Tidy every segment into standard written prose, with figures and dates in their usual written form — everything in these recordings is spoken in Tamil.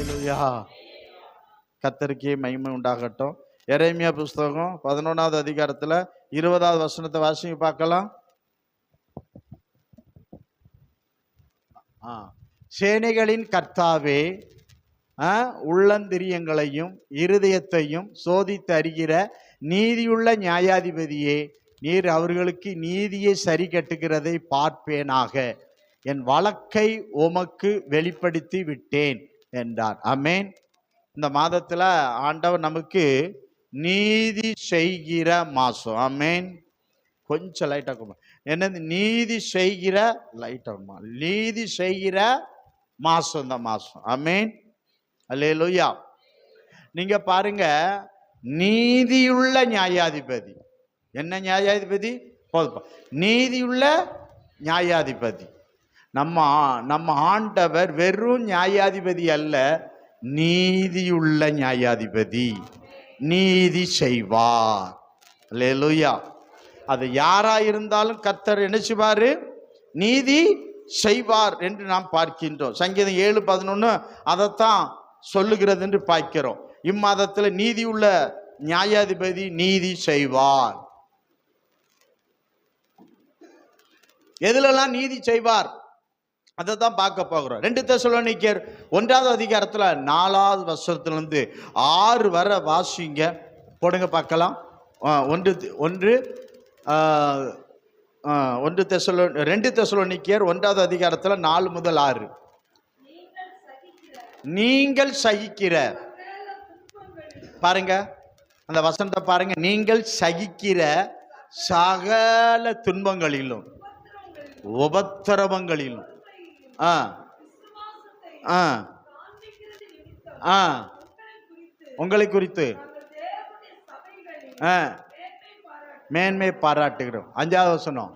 அல்லேலூயா. கர்த்தருக்கே மகிமை உண்டாகட்டும். எரேமியா புஸ்தகம் 11வது அதிகாரத்துல 20வது வசனத்தை வாசிங்க பார்க்கலாம். சேனைகளின் கர்த்தாவே, உள்ளந்திரியங்களையும் இருதயத்தையும் சோதித்து அறிகிற நீதியுள்ள நியாயாதிபதியே, நீர் அவர்களுக்கு நீதியை சரி கட்டுகிறதை பார்ப்பேனாக. என் வழக்கை உமக்கு வெளிப்படுத்தி விட்டேன் என்றார். ஆமென். இந்த மாதத்துல ஆண்டவர் நமக்கு நீதி செய்கிற மாசம். ஆமென். கொஞ்சம் லைட்டாக என்னது? நீதி செய்கிற லைட்டாக நீதி செய்கிற மாசம் இந்த மாசம். ஆமென். அல்லேலூயா. நீங்க பாருங்க, நீதியுள்ள நியாயாதிபதி. என்ன நியாயாதிபதி? நீதியுள்ள நியாயாதிபதி. நம்ம ஆண்டவர் வெறும் நியாயாதிபதி அல்ல, நீதியுள்ள நியாயாதிபதி. நீதி செய்வார். அல்லேலூயா. அது யாரா இருந்தாலும் கர்த்தர் என்ன செய்வாரு? நீதி செய்வார் என்று நாம் பார்க்கின்றோம். சங்கீதம் 7:11 அதைத்தான் சொல்லுகிறது என்று பார்க்கிறோம். இம்மாதத்தில் நீதியுள்ள நியாயாதிபதி நீதி செய்வார். எதுலெல்லாம் நீதி செய்வார் அதை தான் பார்க்க போகிறோம். 2 தெசலோனிக்கேயர் 1வது அதிகாரத்தில் 4வது வசனத்திலிருந்து 6 வரை வாசிங்க, போடுங்க பார்க்கலாம். 2 தெசலோனிக்கேயர் 1வது அதிகாரத்தில் 4 முதல் 6. நீங்கள் சகிக்கிற, பாருங்க அந்த வசனத்தை பாருங்க. நீங்கள் சகிக்கிற சகல துன்பங்களிலும் உபத்திரவங்களிலும் உங்களை குறித்து மேன்மை பாராட்டுகிறோம். 5வது வசனம்,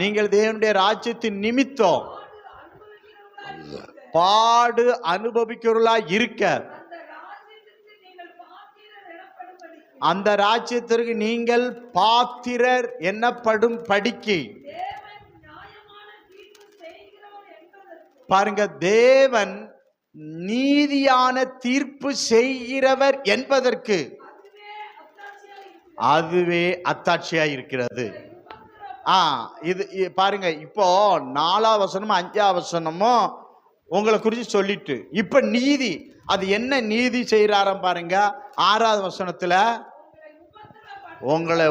நீங்கள் தேவனுடைய ராஜ்யத்தின் நிமித்தம் பாடு அனுபவிக்கிறவர்களா இருக்க, அந்த ராஜ்யத்திற்கு நீங்கள் பாத்திரர் என்னப்படும் படிக்கு. பாருங்க, தேவன் நீதியான தீர்ப்பு செய்கிறவர் என்பதற்கு அதுவே அத்தாட்சியா இருக்கிறது. இது பாருங்க, இப்போ 4வது வசனமும் 5வது வசனமும் உங்களை குறித்து சொல்லிட்டு, இப்ப நீதி அது என்ன நீதி செய்யறாராம் பாருங்க. 6வது வசனத்துல உங்களை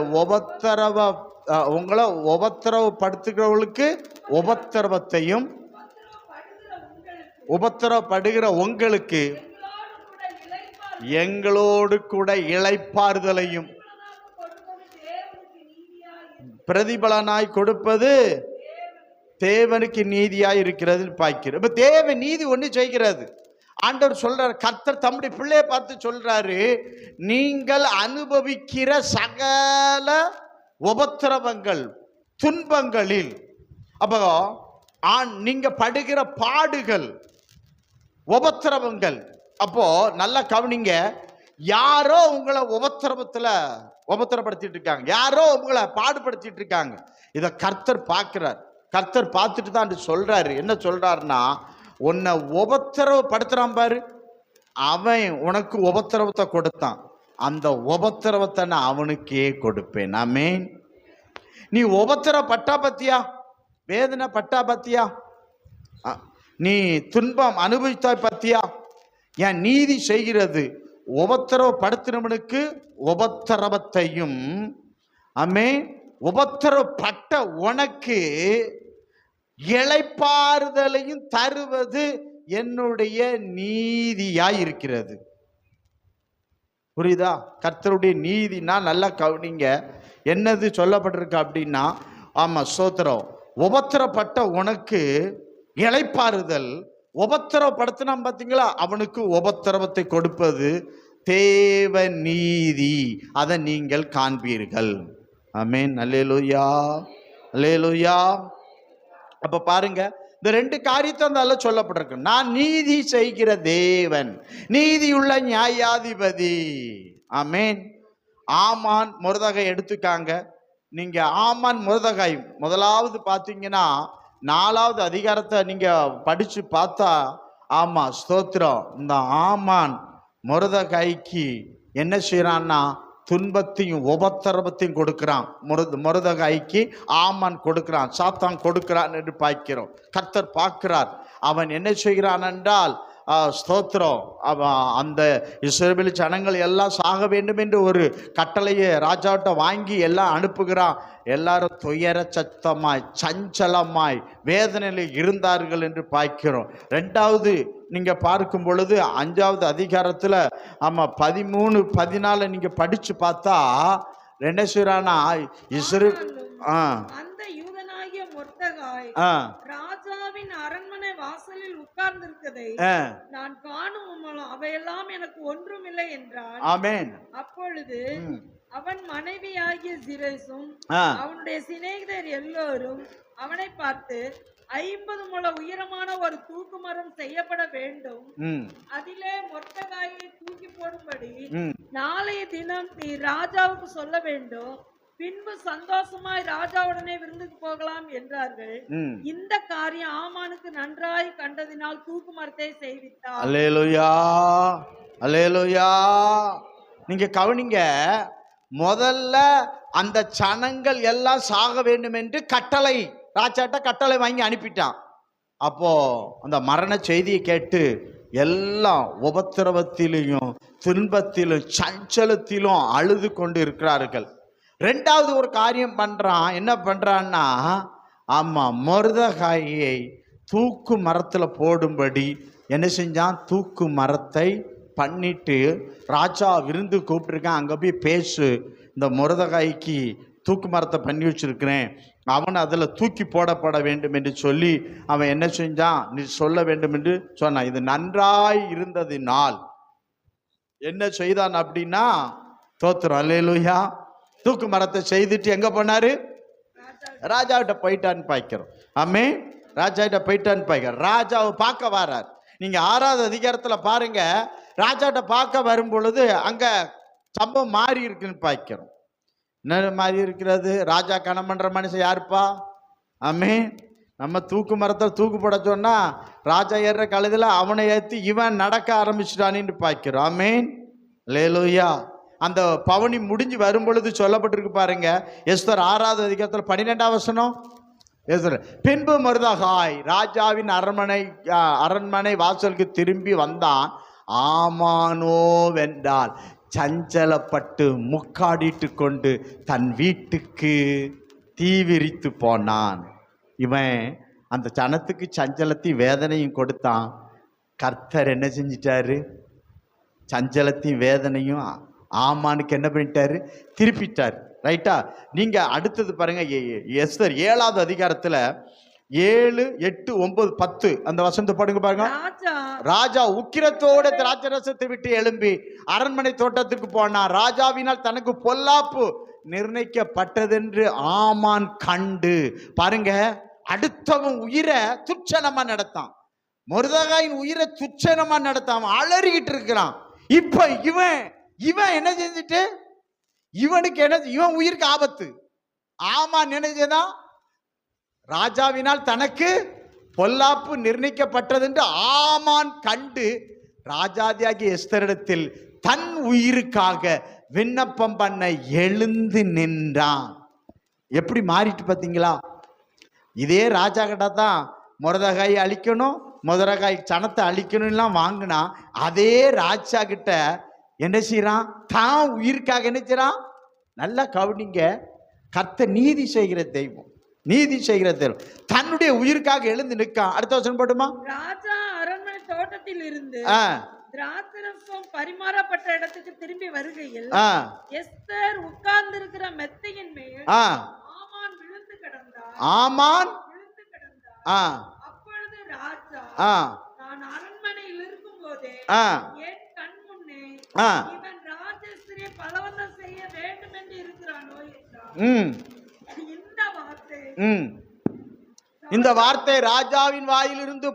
உபத்திரவப்படுத்துகிறவர்களுக்கு உபத்திரவத்தையும் உபத்திரவப்படுகிற உங்களுக்கு எங்களோடு கூட இளைப்பாறுதலையும் பிரதிபலனாய் கொடுப்பது தேவனுக்கு நீதியாய் இருக்கிறது பார்க்கிறோம். இப்ப தேவ நீதி ஒண்ணு செய்கிறது. ஆண்டவர் சொல்றாரு, கர்த்தர் தம்முடைய பிள்ளையை பார்த்து சொல்றாரு, நீங்கள் அனுபவிக்கிற சகல உபத்திரவங்கள் துன்பங்களில், அப்போ நீங்க படுகிற பாடுகள் உபத்திரவங்கள், அப்போ நல்லா கவனிங்க. யாரோ உங்களை உபத்திரப்படுத்திட்டு இருக்காங்க, யாரோ உங்களை பாடுபடுத்திட்டு இருக்காங்க. இதை கர்த்தர் பார்க்கிறார். கர்த்தர் பார்த்துட்டு தான் சொல்றாரு. என்ன சொல்றாருன்னா, உன்னை உபத்திரவப்படுத்துறான் பாரு, அவன் உனக்கு உபத்திரவத்தை கொடுத்தான், அந்த உபத்திரவத்தை நான் அவனுக்கே கொடுப்பேன். ஆமென். நீ உபத்திரப்பட்டா பத்தியா, வேதனை பட்டா பத்தியா, நீ துன்பம் அனுபவித்தாய் பத்தியா, என் நீதி செய்கிறது உபத்திரவப்படுத்தினவனுக்கு உபத்திரவத்தையும், ஆமென், உபத்திரவப்பட்ட உனக்கு இளைப்பாறுதலையும் தருவது என்னுடைய நீதியாய் இருக்கிறது. புரியுதா? கர்த்தருடைய நீதினா நல்லா கவனிங்க. என்னது சொல்லப்பட்டிருக்கு அப்படின்னா, ஆமா ஸ்தோத்திரம், உபத்திரப்பட்ட உனக்கு இளைப்பாறுதல், உபத்திரவப்படுத்தினா பார்த்தீங்களா, அவனுக்கு உபத்திரவத்தை கொடுப்பது தேவ நீதி. அதை நீங்கள் காண்பீர்கள். ஆமென். அல்லேலூயா, அல்லேலூயா. அப்ப பாருங்க, இந்த 2 காரியத்தை அந்த சொல்லப்பட்டிருக்கு. நான் நீதி செய்கிற தேவன், நீதியுள்ள நியாயாதிபதி. ஆமென். ஆமான் மொர்தெகாய் எடுத்துக்காங்க. நீங்க ஆமான் மொர்தெகாய் முதலாவது பார்த்தீங்கன்னா 4வது அதிகாரத்தை நீங்க படிச்சு பார்த்தா, ஆமா ஸ்தோத்திரம், இந்த ஆமான் மொர்தெகாய்க்கு என்ன செய்யறான்னா துன்பத்தையும் உபத்திரவத்தையும் கொடுக்கிறான். மொர்தெகாய்க்கு ஆமான் கொடுக்கிறான், சாத்தான் கொடுக்கிறான் என்று பார்க்கிறோம். கர்த்தர் பார்க்கிறார். அவன் என்ன செய்கிறான் என்றால், ஸ்தோத்திரம், அந்த இஸ்ரவேல் ஜனங்கள் எல்லாம் சாக வேண்டும் என்று ஒரு கட்டளையை ராஜாவிட்ட வாங்கி எல்லாம் அனுப்புகிறான். எல்லாரும் துயர சத்தமாய் சஞ்சலமாய் வேதனையில் இருந்தார்கள் என்று பார்க்கிறோம். 2வது நீங்க பார்க்கும் பொழுது 5வது அதிகாரத்துல 13, 14 நீங்க படிச்சு பார்த்தா என்ன செய்யறானா, அந்த யூதனாகிய மொர்தெகாய் ராஜாவின் அரண்மனை வாசலில் உட்கார்ந்திருக்கதை நான் காணும், அவையெல்லாம் எனக்கு ஒன்றுமில்லை என்றான். ஆமென். அப்பொழுது அவன் மனைவியாகிய சிரேசும் அவனுடைய சிநேகிதர் எல்லோரும் அவனை பார்த்து, 50 முழ உயரமான ஒரு தூக்கு மரம் செய்யப்பட வேண்டும், அதிலே மொர்தெகாயை தூக்கி போடும்படி நாளைய தினம் நீ ராஜாவுக்கு சொல்ல வேண்டும், பின்பு சந்தோஷமாய் ராஜாவுடனே விருந்துக்கு போகலாம் என்றார்கள். இந்த காரியம் ஆமானுக்கு நன்றாய் கண்டதினால் தூக்கு மரத்தை செய்வித்தார். அல்லேலூயா, அல்லேலூயா. நீங்க கவனிங்க, முதல்ல அந்த ஜனங்கள் எல்லாம் சாக வேண்டும் என்று கட்டளை, ராஜாட்ட கட்டளை வாங்கி அனுப்பிட்டான். அப்போ அந்த மரண செய்தியை கேட்டு எல்லாம் உபத்திரவத்திலும் துன்பத்திலும் சஞ்சலத்திலும் அழுது கொண்டு இருக்கிறார்கள். 2வது ஒரு காரியம் பண்றான். என்ன பண்றான்னா, ஆமா மொர்தெகாயை தூக்கு மரத்துல போடும்படி என்ன செஞ்சான், தூக்கு மரத்தை பண்ணிட்டு ராஜா விருந்து கூப்பிட்டுருக்கான், அங்கே போய் பேசு, இந்த மொர்தெகாய்க்கு தூக்கு மரத்தை பண்ணி வச்சிருக்கிறேன், அவன் அதில் தூக்கி போடப்பட வேண்டும் என்று சொல்லி அவன் என்ன செஞ்சான், நீ சொல்ல வேண்டும் என்று சொன்னான். இது நன்றாய் இருந்ததினால் என்ன செய்தான் அப்படின்னா, தோத்திரம், அல்லேலூயா, தூக்கு மரத்தை செய்துட்டு எங்க போனாரு, ராஜாவிட்ட போயிட்டான்னு பாய்க்கிறோம். ஆமே, ராஜாவிட்ட போயிட்டான்னு பாய்க்கிறோம். ராஜாவை பார்க்க வரார். நீங்க 6வது அதிகாரத்துல பாருங்க, ராஜாட்ட பார்க்க வரும் பொழுது அங்க சம்பவம் மாறி இருக்குன்னு பாய்க்கிறோம். என்ன மாறி இருக்கிறது, ராஜா கணம் பண்ற மனுஷன் யாருப்பா? ஆமே, நம்ம தூக்கு மரத்தை தூக்கு போட சொன்னா ராஜா ஏற கழுதுல அவனை ஏற்றி இவன் நடக்க ஆரம்பிச்சுட்டானின்னு பாய்க்கிறோம். ஆமேன், அல்லேலூயா. அந்த பவனி முடிஞ்சு வரும் பொழுது சொல்லப்பட்டிருக்கு பாருங்க, எஸ்தர் 6வது அதிகாரத்தில் 12ஆம் வசனம். பின்பு மொர்தெகாய் ராஜாவின் அரண்மனை வாசலுக்கு திரும்பி வந்தான். ஆமானோ வென்றால் சஞ்சலப்பட்டு முக்காடிட்டு கொண்டு தன் வீட்டுக்கு தீவிரித்து போனான். இவன் அந்த ஜனத்துக்கு சஞ்சலத்தையும் வேதனையும் கொடுத்தான். கர்த்தர் என்ன செஞ்சிட்டாரு, சஞ்சலத்தையும் வேதனையும் ஆமானுக்கு என்ன பண்ணிட்டாரு, திருப்பிட்டார். ரைட்டா? நீங்க அடுத்தது பாருங்க, எஸ்தர் 7வது அதிகாரத்துல 7, 8, 9, 10 அந்த வசனத்தை பாருங்க. பாருங்க, ராஜா உக்கிரத்தோட திராட்சரசத்தை விட்டு எழும்பி அரண்மனை தோட்டத்துக்கு போனான். ராஜாவினால் தனக்கு பொல்லாப்பு நிர்ணயிக்கப்பட்டதென்று ஆமான் கண்டு, பாருங்க, அடுத்தவன் உயிரை துச்சனமா நடத்தான். மொர்தெகாயின் உயிரை துச்சனமா நடத்தான், அலறிக்கிட்டு இருக்கிறான். இப்ப இவன் என்ன செஞ்சுட்டு, இவனுக்கு என்ன, இவன் உயிருக்கு ஆபத்து. ஆமான் நினைச்சதான் ராஜாவினால் தனக்கு பொல்லாப்பு நிர்ணயிக்கப்பட்டது என்று ஆமான் கண்டு ராஜாதியாகிய எஸ்தரிடத்தில் தன் உயிருக்காக விண்ணப்பம் பண்ண எழுந்து நின்றான். எப்படி மாறிட்டு பார்த்தீங்களா? இதே ராஜா கிட்ட தான் மொர்தெகாய் அழிக்கணும், மொர்தெகாய் சனத்தை அழிக்கணும்லாம் வாங்கினா, அதே ராஜா கிட்ட என்ன செய்யறான், தான் உயிருக்காக என்ன செய்யறான். நல்லா கவனிங்க, கர்த்தர் நீதி செய்கிற தெய்வம், நீதி செய்கிற தெய்வம். தன்னுடைய உயிருக்காக எழுந்து நிற்கான். அடுத்த வசனம் போடுமா, ராஜா அரண்மனை தோட்டத்தில் இருந்து திராட்சரசம் பரிமாறப்பட்ட இடத்துக்கு திரும்பி வருகையில் எஸ்தர் உட்கார்ந்து இருக்கிற மெத்தையின் மேல் ஆமான் விழுந்து கிடந்தார். ஆமான் விழுந்து கிடந்தார். அப்பொழுது ராஜா, நான் அரண்மனையில் இருக்கும் போதே என் கண் முன்னே இவன் ராஜஸ்திரியை பலவந்தம் செய்ய வேண்டும் என்று இருக்கிறானோ என்றார். இந்த வார்த்தை ராஜாவின் வாயிலிருந்து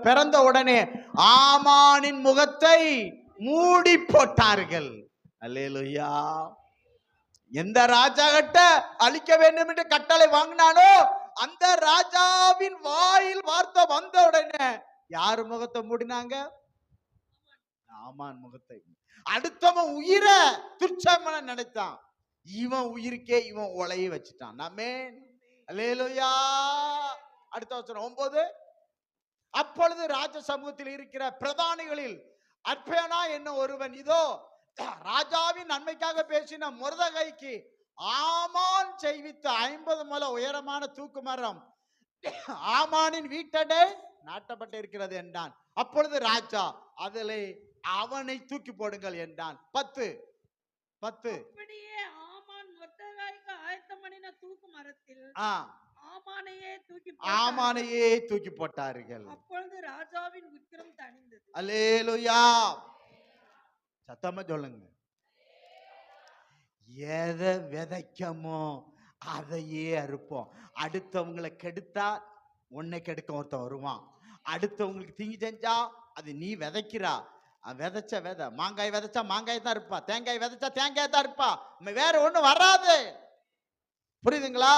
பிறந்த உடனே ஆமானின் முகத்தை மூடி போட்டார்கள். அல்லேலூயா. எந்த ராஜா கிட்ட அழிக்க வேண்டும் என்று கட்டளை வாங்கினானோ அந்த ராஜாவின் வாயில் வார்த்தை வந்த உடனே யாரு முகத்தை மூடினாங்க? ஆமான் முகத்தை. அடுத்தவன் உயிரை துச்சமான நினைத்தான், இவன் உயிருக்கே இவன் உலைய வச்சுட்டான். ஆமென், அல்லேலூயா. அடுத்த வசனம் 9. அப்பொழுது ராஜ சமூகத்தில் இருக்கிற பிரதானிகளில் அற்பேனா என்ன ஒருவன், இதோ ராஜாவின் நன்மைக்காக பேசின மொர்தெகாய்க்கு ஆமான் செய்வித்த 50 முழ உயரமான தூக்கு மரம் ஆமானின் வீட்டடை நாட்டப்பட்டு இருக்கிறது என்றான். அப்பொழுது ராஜா அதிலே அவனை தூக்கி போடுங்கள் என்றான். 10. அப்படியே ஆமான் மொர்தெகாய்க்கு ஆயத்தம் பண்ணின தூக்கு மரத்தில் ஆமானையே தூக்கி போட்டார்கள். அப்பொழுது ராஜாவின் உக்கிரம் தணிந்தது. அல்லேலூயா. சத்தமா சொல்லுங்க. எதை விதைக்கமோ அதையே அறுப்போம். அடுத்தவங்களை கெடுத்தா உன்னை கெடுக்க ஒருத்தன் வருவான். அடுத்தவங்களுக்கு தீங்கி செஞ்சா அது நீ விதைக்கிறா. விதைச்ச விதை, மாங்காய் விதைச்சா மாங்காய் தான் இருப்பா, தேங்காய் விதைச்சா தேங்காய் தான் இருப்பா, வேற ஒண்ணும் வராது. புரியுதுங்களா?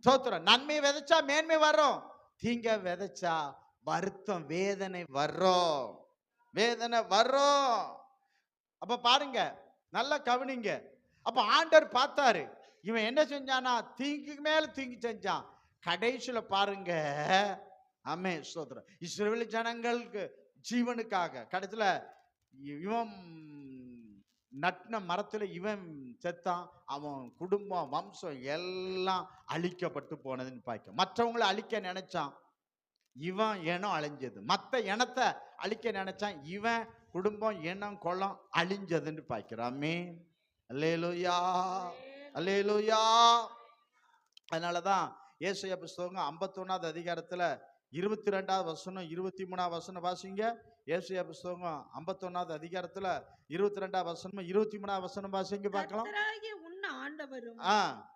சோத்திரம். நன்மை விதைச்சா மேன்மை வரும், தீங்க விதைச்சா வருத்தம் வேதனை வரும், வேதனை வரும். அப்ப பாருங்க, நல்லா கவனிங்க. அப்ப ஆண்டவர் பார்த்தாரு, இவன் என்ன செஞ்சானா, தீங்குக்கு மேல தீங்கு செஞ்சான். கடைசியில பாருங்க, ஆமே ஸ்தோத்திரம், இஸ்ரவேல் ஜனங்களுக்கு ஜீவனுக்காக கடைசியில இவன் நட்டின மரத்துல இவன் செத்தான், அவன் குடும்பம் வம்சம் எல்லாம் அழிக்கப்பட்டு போனதுன்னு பார்க்க. மற்றவங்களை அழிக்க நினைச்சான், இவன் இனம் அழிஞ்சது. மற்ற இனத்தை அழிக்க நினைச்சான், இவன் குடும்பம் இனம் குளம் அழிஞ்சதுன்னு பார்க்கிறாமே. அல்லேலூயா, அல்லேலூயா. அதனாலதான் ஏசாயா புஸ்தகம் 51வது அதிகாரத்துல 22வது வசனம் 23வது வசனம் வாசிங்க. ஏசாயா புஸ்தகம் 51வது அதிகாரத்துல 22வது வசனம் 23வது வசனம் வாசிங்க பார்க்கலாம். ஆண்டவரும்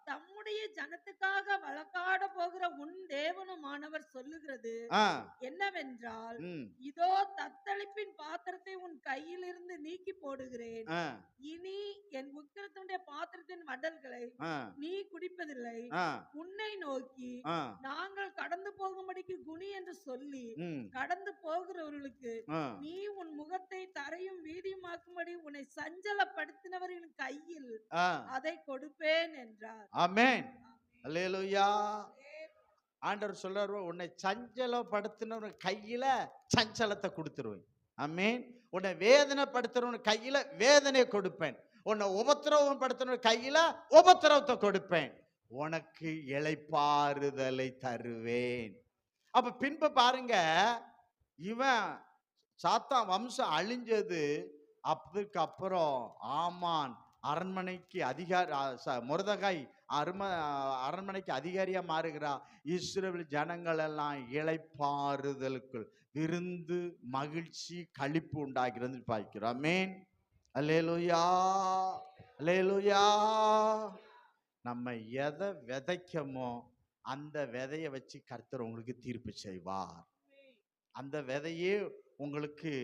தம்முடைய ஜனத்துக்காக வழக்காட போகிற உன் தேவனுமானவர் சொல்லுகிறது என்னவென்றால், இதோ தத்தளிப்பின் பாத்திரத்தை உன் கையில் இருந்து நீக்கி போடுகிறேன். இனி என் உக்கிரத்தினுடைய பாத்திரத்தின் வடல்களை நீ குடிப்பதில்லை. உன்னை நோக்கி நாங்கள் கடந்து போகும்படிக்கு குனி என்று சொல்லி கடந்து போகிறவர்களுக்கு நீ உன் முகத்தை தரையும் வீதியுமாக்கும்படி உன்னை சஞ்சலப்படுத்தினவர்களின் கையில் அதை கொடுப்பேன் என்றார். ஆமென், அல்லேலூயா. ஆண்டவர் சொல்றாரு, உன்னை சஞ்சலப்படுத்தினவன் கையில சஞ்சலத்தை கொடுத்துருவேன். ஆமென். உன்னை வேதனைப்படுத்துறவன் கையில வேதனை கொடுப்பேன். உன்னை உபத்திரவம் படுத்துறவன் கையில உபத்திரவத்தை கொடுப்பேன். உனக்கு இளைப்பாறுதலை தருவேன். அப்ப பின்பு பாருங்க, இவன் சாத்தான் வம்சம் அழிஞ்சது. அதுக்கப்புறம் ஆமான் அரண்மனைக்கு மொர்தெகாய் அரண்மனைக்கு அதிகாரியா மாறுகிறா. இஸ்ரவேல் ஜனங்கள் எல்லாம் இளைப்பாறுதலுக்குள் விருந்து மகிழ்ச்சி களிப்பு உண்டாகிறது பார்க்கிறோம். ஆமென், அல்லேலூயா, அல்லேலூயா. நம்ம எதை விதைக்கமோ அந்த விதையை வச்சு கர்த்தர் உங்களுக்கு தீர்ப்பு செய்வார். அந்த விதையே உங்களுக்கு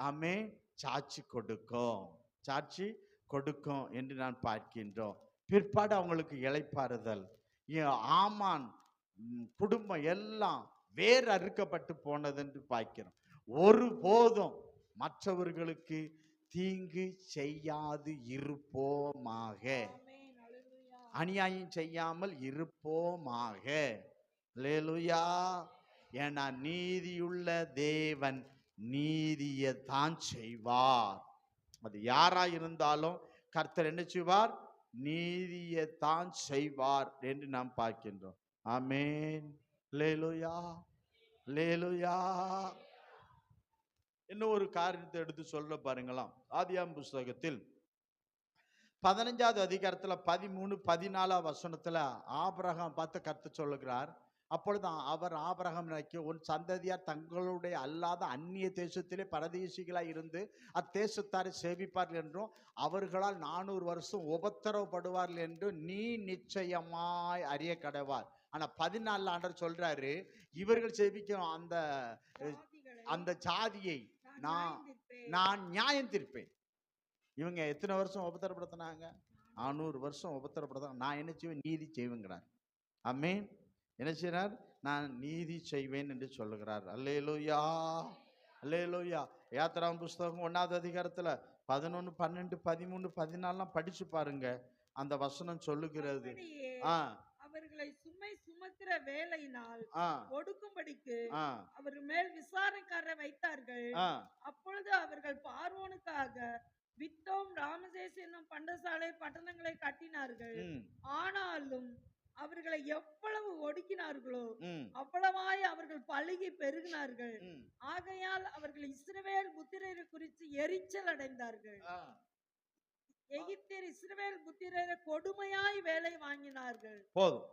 ஆமென் சாட்சி கொடுக்கும், சாட்சி கொடுக்கும் என்று நான் பார்க்கின்றோம். பிற்பாடு அவங்களுக்கு இளைப்பாறுதல். ஆமான் குடும்பம் எல்லாம் வேறு அறுக்கப்பட்டு போனது என்று பார்க்கிறோம். ஒருபோதும் மற்றவர்களுக்கு தீங்கு செய்யாது இருப்போமாக, அநியாயம் செய்யாமல் இருப்போமாக. அல்லேலூயா. ஏன்னா நீதியுள்ள தேவன் நீதியை தான் செய்வார். அது யாரா இருந்தாலும் கர்த்தர் என்ன செய்வார்? நீதியை தான் செய்வார் என்று நாம் பார்க்கின்றோம். ஆமென், அல்லேலூயா, அல்லேலூயா. இன்னும் ஒரு காரியத்தை எடுத்து சொல்ல பாருங்களாம். ஆதியாகமம் புஸ்தகத்தில் 15வது அதிகாரத்துல 13, 14 வசனத்துல ஆபிரகாம் பார்த்து கர்த்தர் சொல்லுகிறார். அப்பொழுது அவர் ஆபிரகாம் நோக்கி, உன் சந்ததியார் தங்களுடைய அல்லாத அந்நிய தேசத்திலே பரதேசிகளாய் இருந்து அத்தேசத்தாரை சேவிப்பார்கள் என்றும் அவர்களால் 400 வருஷம் உபத்திரவப்படுவார்கள் என்று நீ நிச்சயமாய் அறிய கடவார். ஆனா 14 ஆண்டவர் சொல்றாரு, இவர்கள் சேவிக்கும் அந்த ஜாதியை நான் நியாயம் தீர்ப்பேன். இவங்க எத்தனை வருஷம் உபத்திரப்படுத்தினாங்க? 400 வருஷம் உபத்திரப்படுத்தாங்க. நான் என்ன செய்வேன்? நீதி செய்வேங்கிறார். ஆமென். என்ன செய்றார்? நான் நீதி செய்வேன் என்று சொல்லுகிறார். அல்லேலூயா, அல்லேலூயா. யாத்திராம் புஸ்தகம் 1வது அதிகாரத்துல 11, 12, 13, 14 படிச்சு பாருங்க. அந்த வசனம் சொல்லுகிறது. அப்படியே ஆ அவர்களை சுமை சுமக்கிற வேலையினால் ஆ ஒடுக்கும்படிக்கு ஆ அவர்கள் மேல் விசாரணைக்காரரை வைத்தார்கள். ஆ அப்பொழுது அவர்கள் பார்வோனுக்காக வித்தோம் ராமசேஸ் என்னும் பண்டசாலை பட்டணங்களை கட்டினார்கள். ம் ஆனாலும் அவர்களை எவ்வளவு ஒடுக்கினார்களோ ம் அவ்வளவாய் அவர்கள் பலுகி பெருகினார்கள். ம் ஆகையால் அவர்கள் இஸ்ரவேல் புத்திரரை குறித்து எரிச்சல் அடைந்தார்கள். ஆ எகிப்தியர் இஸ்ரவேல் புத்திரரை கொடுமையாய் வேலை வாங்கினார்கள். போதும்.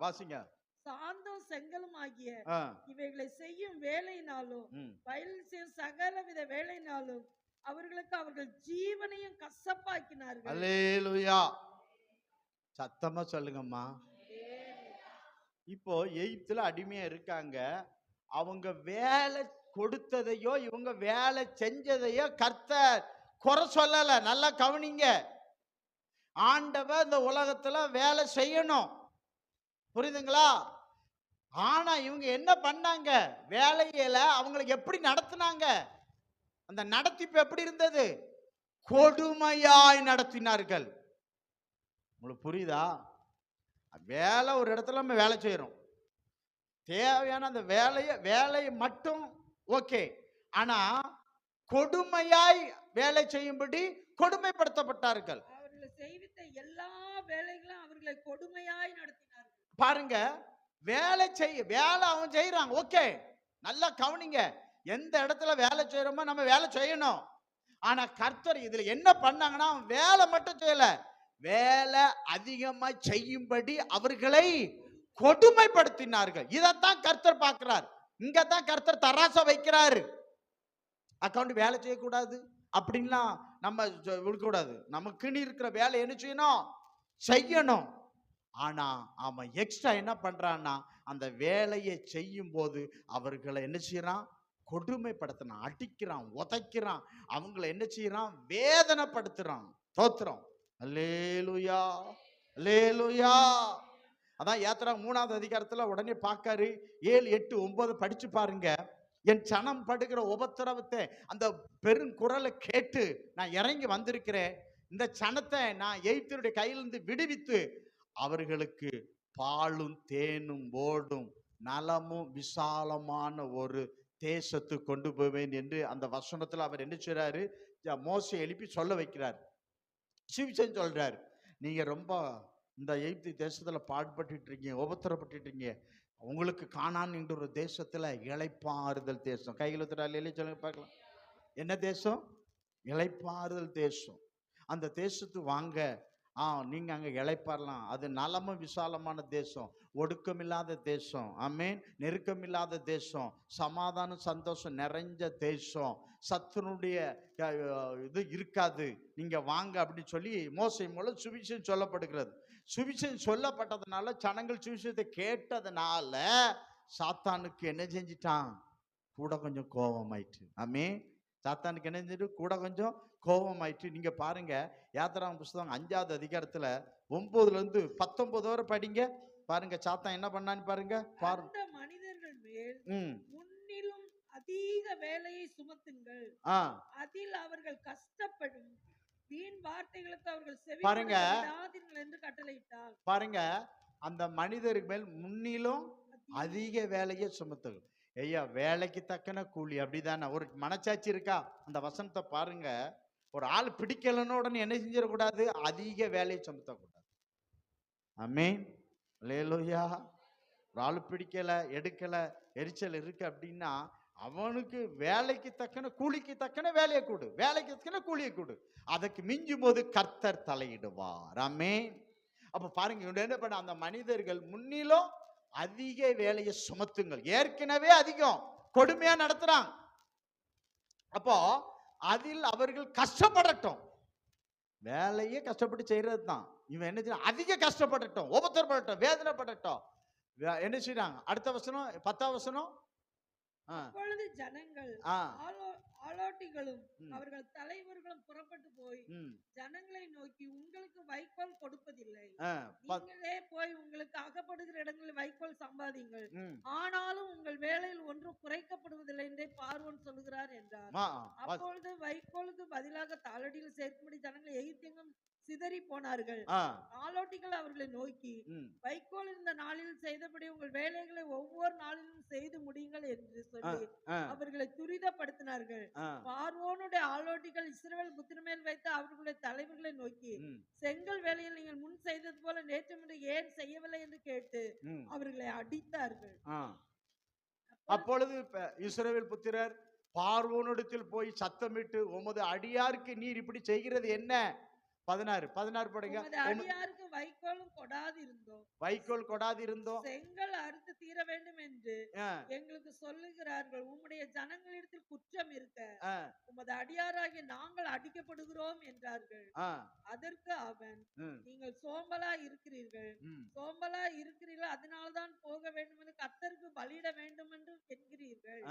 வாசிங்க. சாந்தம் செங்கலும் ஆகிய ஆ இவைகளை செய்யும் வேலையினாலும் ம் வயலில் செய்யும் சகலவித வேலையினாலும் அவர்களுக்கு அவர்கள் ஜீவனையும் கசப்பாக்கினார்கள். அல்லேலூயா. சத்தமா சொல்லுங்கம்மா. இப்போ எகிப்துல அடிமையா இருக்காங்க. அவங்க வேலை கொடுத்ததையோ இவங்க வேலை செஞ்சதையோ கர்த்தர் குறை சொல்லல. நல்லா கவனிங்க. ஆண்டவர் இந்த உலகத்துல வேலை செய்யணும், புரியுதுங்களா? ஆனா இவங்க என்ன பண்ணாங்க? வேலையில அவங்களுக்கு எப்படி நடத்தினாங்க? அந்த நடத்திப்பு எப்படி இருந்தது? கொடுமையாய் நடத்தினார்கள். உங்களுக்கு புரியுதா? வேலை ஒரு இடத்துல நம்ம வேலை செய்யறோம், தேவையான அந்த வேலையை மட்டும் ஓகே. ஆனா கொடுமையாய் வேலை செய்யும்படி கொடுமைப்படுத்தப்பட்டார்கள். அவர்களை செய்வித்த எல்லா வேலைகளும் அவர்களை கொடுமையாய் நடத்தினார்கள். பாருங்க, வேலை அவன் செய்யறான், ஓகே. நல்லா கவனிங்க. எந்த இடத்துல வேலை செய்யறோமோ நம்ம வேலை செய்யணும். ஆனா கர்த்தர் இதுல என்ன பண்ணாங்கன்னா, அவன் வேலை மட்டும் செய்யல, வேலை அதிகமா செய்யும்படி அவர்களை கொடுமைப்படுத்தினார்கள். இதைத்தான் கர்த்தர் பார்க்கிறார். இங்கதான் கர்த்தர் தராச வைக்கிறாரு. அக்கௌண்ட் வேலை செய்யக்கூடாது அப்படின்லாம் நம்ம விடக்கூடாது. நமக்குன்னு இருக்கிற வேலை என்ன செய்யணும். ஆனா அவன் எக்ஸ்ட்ரா என்ன பண்றான்னா, அந்த வேலையை செய்யும் போது அவர்களை என்ன செய்யறான்? கொடுமைப்படுத்தினான், அடிக்கிறான், உதைக்கிறான், அவங்களை என்ன செய்யறான்? வேதனைப்படுத்துறான். தோத்திரம். அல்லேலூயா, அல்லேலூயா. அதான் யாத்திரா 3வது அதிகாரத்துல உடனே பார்க்காரு. 7, 8, 9 படிச்சு பாருங்க. என் சனம் படுகிற உபத்திரவத்தை, அந்த பெருங்குரலை கேட்டு நான் இறங்கி வந்திருக்கிறேன். இந்த சனத்தை நான் எகிப்தியருடைய கையிலிருந்து விடுவித்து அவர்களுக்கு பாலும் தேனும் ஓடும் நலமும் விசாலமான ஒரு தேசத்துக்கு கொண்டு போவேன் என்று அந்த வசனத்துல அவர் என்ன செய்றாரு? மோசே எழுப்பி சொல்ல வைக்கிறார், சிவிச்சன் சொல்றாரு. நீங்க ரொம்ப இந்த எகிப்து தேசத்துல பாடுபட்டு இருக்கீங்க, உபத்திரப்பட்டு இருக்கீங்க. உங்களுக்கு கானான் என்ற ஒரு தேசத்துல இளைப்பாறுதல் தேசம். கையில் சொல்லுங்க பார்க்கலாம். என்ன தேசம்? இளைப்பாறுதல் தேசம். அந்த தேசத்து வாங்க, நீங்க அங்க இளைப்பாறலாம். அது நலமும் விசாலமான தேசம், ஒடுக்கமில்லாத தேசம், ஆமென், நெருக்கமில்லாத தேசம், சமாதானம் சந்தோஷம் நிறைஞ்ச தேசம், சத்துனுடைய இது இருக்காது, நீங்க வாங்க அப்படின்னு சொல்லி மோசே மூலம் சுவிசேஷம் சொல்லப்படுகிறது. சுவிசேஷம் சொல்லப்பட்டதுனால ஜனங்கள் சுவிசேஷத்தை கேட்டதுனால சாத்தானுக்கு என்ன செஞ்சிட்டான்? கூட கொஞ்சம் கோபமாயிற்று. ஆமென். சாத்தானுக்கு என்ன செஞ்சிட்டு? கூட கொஞ்சம் கோபமாயிற்று. நீங்க பாருங்க, யாத்திராகமம் புஸ்தகம் 5வது அதிகாரத்துல 9ல இருந்து 19 வரை படிங்க. பாருங்க சாத்தான் என்ன பண்ணான்னு பாருங்க. அந்த மனிதர்கள் மேல் முன்னிலும் அதிக வேலையை சுமத்துங்கள், அதில் அவர்கள் கஷ்டப்படும் வீண் வார்த்தைகளுக்கு அவர்கள் செவிடாதீர்கள் என்று கட்டளையிட்டார். பாருங்க, அந்த மனிதர்கள் மேல் முன்னிலும் அதிக வேலையை சுமத்துங்கள். ஐயா, வேலைக்கு தக்கன கூலி, அப்படிதானே? ஒரு மனச்சாட்சி இருக்கா? அந்த வசனத்தை பாருங்க. ஒரு ஆள் பிடிக்கலன்னு உடனே என்ன செஞ்சிடக்கூடாது? அதிக வேலையை சுமத்தக்கூடாது. ஆமென், அல்லேலூயா. ஒரு ஆள் பிடிக்கல, எடுக்கல, எரிச்சல் இருக்கு அப்படின்னா அவனுக்கு வேலைக்கு தக்கன கூலிக்கு தக்கன வேலையை கொடு, வேலைக்கு தக்கன கூலியை கொடு. அதுக்கு மிஞ்சும் போது கர்த்தர் தலையிடுவார். ஆமென். அப்ப பாருங்க, என்ன பண்ண, அந்த மனிதர்கள் முன்னிலும் அதிக வேலையை சுமத்துங்கள். ஏற்கனவே அதிகம் கொடுமையா நடத்துறான். அப்போ அதில் அவர்கள் கஷ்டப்படட்டும். வேலையே கஷ்டப்பட்டு செய்யறது தான். இவன் என்ன செய்ய? அதிக கஷ்டப்படட்டும், உபத்திரப்படட்டும், வேதனைப்படட்டும். என்ன செய்யறாங்க? அடுத்த வசனம் 10வது வசனம். அப்பொழுது ஜனங்கள் ஆளோட்டிகளும் அவர்கள் தலைவர்களும் புறப்பட்டு போய் ஜனங்களை நோக்கி, உங்களுக்கு வைக்கோல் கொடுப்பதில்லை, நீங்களே போய் உங்களுக்கு அகப்படுகிற இடங்களில் வைக்கோல் சம்பாதிங்கள், ஆனாலும் உங்கள் வேலையில் ஒன்றும் குறைக்கப்படுவதில்லை என்றே பார்வோன் சொல்லுகிறார் என்றார். அப்பொழுது வைக்கோலுக்கு பதிலாக தாளடியில் சேர்க்கும்படி ஜனங்கள் எகிப்தியெங்கும் சிதறி போனார்கள். ஆளோட்டிகள் அவர்களை நோக்கி, வைக்கோல் இருந்த நாளில் செய்தபடி உங்கள் வேலைகளை ஒவ்வொரு நாளிலும் செய்து முடியுங்கள் என்று சொல்லி அவர்களை துரிதப்படுத்தினார்கள். பார்வோனுடைய ஆளோட்டிகள் இஸ்ரவேல் புத்திரர் மேல் வைத்து அவர்களுடைய தலைவர்களை நோக்கி, செங்கல் வேலையில் நீங்கள் முன் செய்தது போல நேற்று முறை ஏன் செய்யவில்லை என்று கேட்டு அவர்களை அடித்தார்கள். அப்பொழுது இஸ்ரவேல் புத்திரர் பார்வோனிடத்தில் போய் சத்தமிட்டு, உமது அடியாருக்கு நீர் இப்படி செய்கிறது என்ன? 16 படுங்க. அடியாருக்கு வைக்கோலும் கொடாதிருந்தோம், வைக்கோல் கொடாதிருந்தோம், செங்கல் அறுத்து தீர வேண்டும் என்று எங்களுக்கு சொல்லுகிறார்கள். உம்முடைய ஜனங்களிடத்தில் குற்றம் இருக்க உமது அடியாராகிய நாங்கள் அடிக்கப்படுகிறோம் என்றார்கள். அதற்கு அவன், நீங்கள் சோம்பலா இருக்கிறீர்கள், அதனால்தான் போக வேண்டும் என்று கர்த்தருக்கு பலியிட வேண்டும் என்று என்கிறீர்கள்.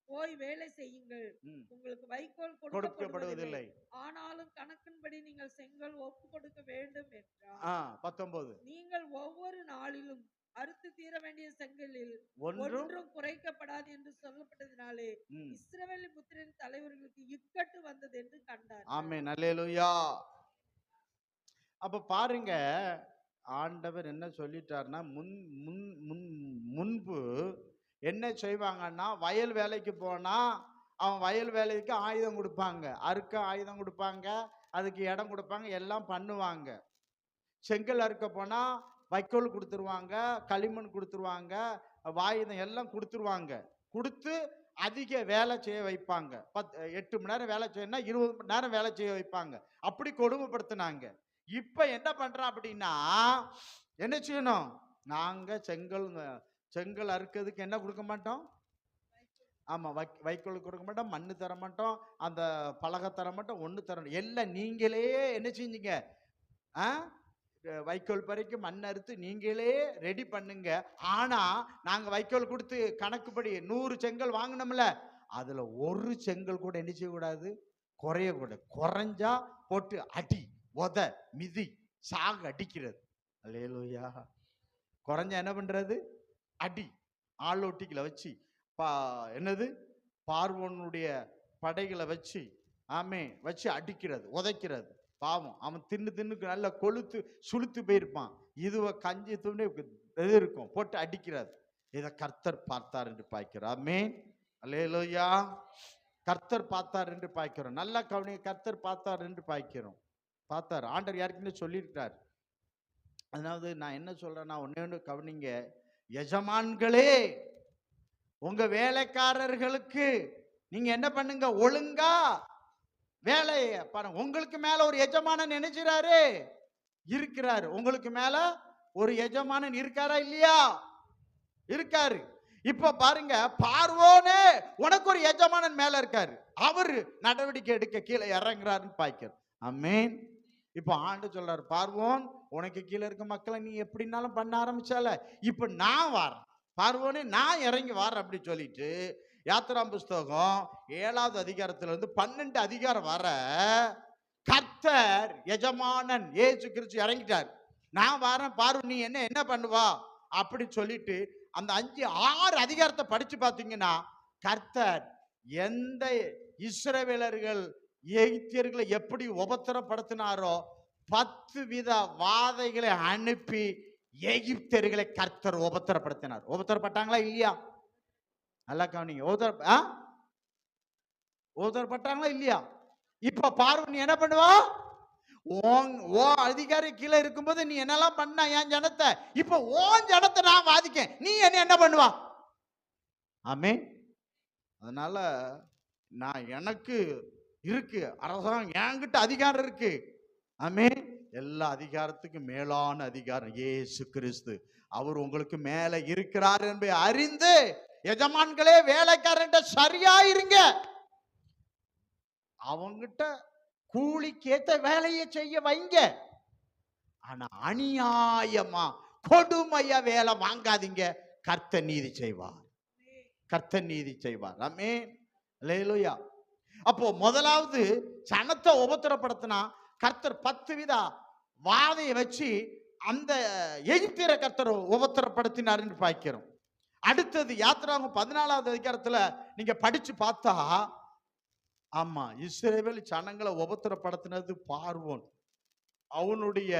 போய் வேலை செய்யுங்கள், உங்களுக்கு வைக்கோல் கொடுக்கப்படுவதில்லை, ஆனாலும் கணக்கின்படி நீங்கள் செங்கல் ஒப்பு கொடுக்க வேண்டும் என்றார். 19 நீங்கள் ஒவ்வொரு நாளிலும் அறுத்து தீர வேண்டிய செங்கலில் ஒன்றும் குறைக்கப்படாது என்று சொல்லப்பட்டதினாலே இஸ்ரவேல் புத்திரரின் தலைவர்களுக்கு இக்கட்டு வந்தது என்று கண்டார். ஆமென், அல்லேலூயா. அப்ப பாருங்க, ஆண்டவர் என்ன சொல்லிட்டார்னா, முன்பு என்ன செய்வாங்கன்னா, வயல் வேலைக்கு போனா அவன் வயல் வேலைக்கு ஆயுதம் கொடுப்பாங்க, அறுக்க ஆயுதம் கொடுப்பாங்க, அதுக்கு இடம் கொடுப்பாங்க, எல்லாம் பண்ணுவாங்க. செங்கல் அறுக்க போனா வைக்கோல் கொடுத்துருவாங்க, களிமண் கொடுத்துருவாங்க, ஆயுதம் எல்லாம் கொடுத்துருவாங்க. கொடுத்து அதிக வேலை செய்ய வைப்பாங்க. 8 மணி நேரம் வேலை செய்யணும்னா 20 மணி நேரம் வேலை செய்ய வைப்பாங்க. அப்படி கொடுமைப்படுத்தினாங்க. இப்ப என்ன பண்றான் அப்படின்னா, என்ன செய்யணும், நாங்க செங்கல் அறுக்கிறதுக்கு என்ன கொடுக்க மாட்டோம், ஆமா வைக்கோல் கொடுக்க மாட்டோம், மண்ணு தர மாட்டோம், அந்த பலகை தர மாட்டோம், ஒண்ணு தரணும், எல்லாம் நீங்களே என்ன செஞ்சீங்க, வைக்கோல் பறிக்கு மண் அறுத்து நீங்களே ரெடி பண்ணுங்க. ஆனா நாங்க வைக்கோல் கொடுத்து கணக்குப்படி 100 செங்கல் வாங்கினோம்ல, அதுல ஒரு செங்கல் கூட என்ன செய்யக்கூடாது, குறையக்கூடாது. குறைஞ்சா போட்டு அடி, உத, மிதி, சாக அடிக்கிறது. அல்லேலூயா. குறைஞ்சா என்ன பண்றது, அடி. ஆளோட்டிகளை வச்சு என்னது, பார்வோனுடைய படைகளை வச்சு வச்சு அடிக்கிறது, உதைக்கிறது. பாவம், அவன் தின்னுக்கு நல்ல கொளுத்து சுளுத்து போயிருப்பான். இதுவ கஞ்சி துணி இது இருக்கும், போட்டு அடிக்கிறது. இதை கர்த்தர் பார்த்தார் என்று பார்க்கிறோம். ஆமென், அல்லேலூயா. கர்த்தர் பார்த்தார் என்று பார்க்கிறோம். நல்ல கவனி, கர்த்தர் பார்த்தார் என்று பார்க்கிறோம். பார்த்தார், ஆண்டவர் யாருக்குன்னு சொல்லியிருக்கார். அதாவது நான் என்ன சொல்றேன்னா, ஒண்ணு கவனிங்க, எஜமான்களே, உங்க வேலைக்காரர்களுக்கு நீங்க என்ன பண்ணுங்க, ஒழுங்கா வேலையை பாருங்க. உங்களுக்கு மேல ஒரு எஜமானன் நினைச்சாரு இருக்கிறாரு, உங்களுக்கு மேல ஒரு எஜமானன் இருக்காரா இல்லையா, இருக்காரு. இப்ப பாருங்க, பார்வோனே உனக்கு ஒரு எஜமானன் மேல இருக்காரு, அவரு நடவடிக்கை எடுக்க கீழே இறங்குறாருன்னு பாய்க்கிறோம். ஆமென். இப்ப ஆண்டு சொல்றாரு, பார்வோன் உனக்கு கீழே இருக்க மக்களை நீ எப்படின்னாலும் பண்ண ஆரம்பிச்சால, இப்ப நான் வாரேன், பார்வோனே நான் இறங்கி வாரேன் அப்படி சொல்லிட்டு யாத்திராம் புஸ்தகம் 7வது அதிகாரத்திலிருந்து 12 அதிகாரம் வர கர்த்தர் எஜமானன் இயேசு கிறிஸ்து இறங்கிட்டார். நான் வாரேன், பார்வோன் நீ என்ன பண்ணுவா அப்படி சொல்லிட்டு அந்த 5-6 அதிகாரத்தை படிச்சு பார்த்தீங்கன்னா, கர்த்தர் எந்த இஸ்ரவேலர்கள் எகிப்தியர்களை எப்படி உபத்திரப்படுத்தினாரோ 10 வித வாதைகளை அனுப்பி எகிப்தியர்களை கர்த்தர் உபத்திரப்படுத்தினார். உபத்திரப்பட்டாங்களா இல்லையா, நல்லா கவனிங்க. உபத்திரப்பட்டாங்களா இல்லையா? இப்ப பார்வோன் நீ என்ன பண்ணுவா, ஓ அதிகாரி கீழே இருக்கும்போது நீ என்னெல்லாம் பண்ண என் ஜனத்தை, இப்ப ஓன் ஜனத்தை நான் வாதிக்க, நீ என்ன பண்ணுவா? ஆமென். அதனால நான் எனக்கு இருக்கு அரசாங்கம், என்கிட்ட அதிகாரம் இருக்கு. ஆமென். எல்லா அதிகாரத்துக்கும் மேலான அதிகாரம் இயேசு கிறிஸ்து, அவர் உங்களுக்கு மேல இருக்கிறார் என்பதை அறிந்து எஜமான்களே வேலைக்காரன் சரியா இருங்க. அவங்கிட்ட கூலிக்கேத்த வேலையை செய்ய வைங்க. ஆனா அநியாயமா கொடுமையா வேலை வாங்காதீங்க. கர்த்தர் நீதி செய்வார், கர்த்தர் நீதி செய்வார். ஆமென், அல்லேலூயா. அப்போ முதலாவது சனத்தை உபத்திரப்படுத்தினா கர்த்தர் 10 வித வாதையை வச்சு அந்த எகிப்தியரை கர்த்தர் உபத்திரப்படுத்தினாருன்னு பார்க்கிறோம். அடுத்தது யாத்திராகமம் 14வது அதிகாரத்துல நீங்க படிச்சு பார்த்தா, ஆமா, இஸ்ரவேல் ஜனங்களை உபத்திரப்படுத்தினது பார்வோன். அவனுடைய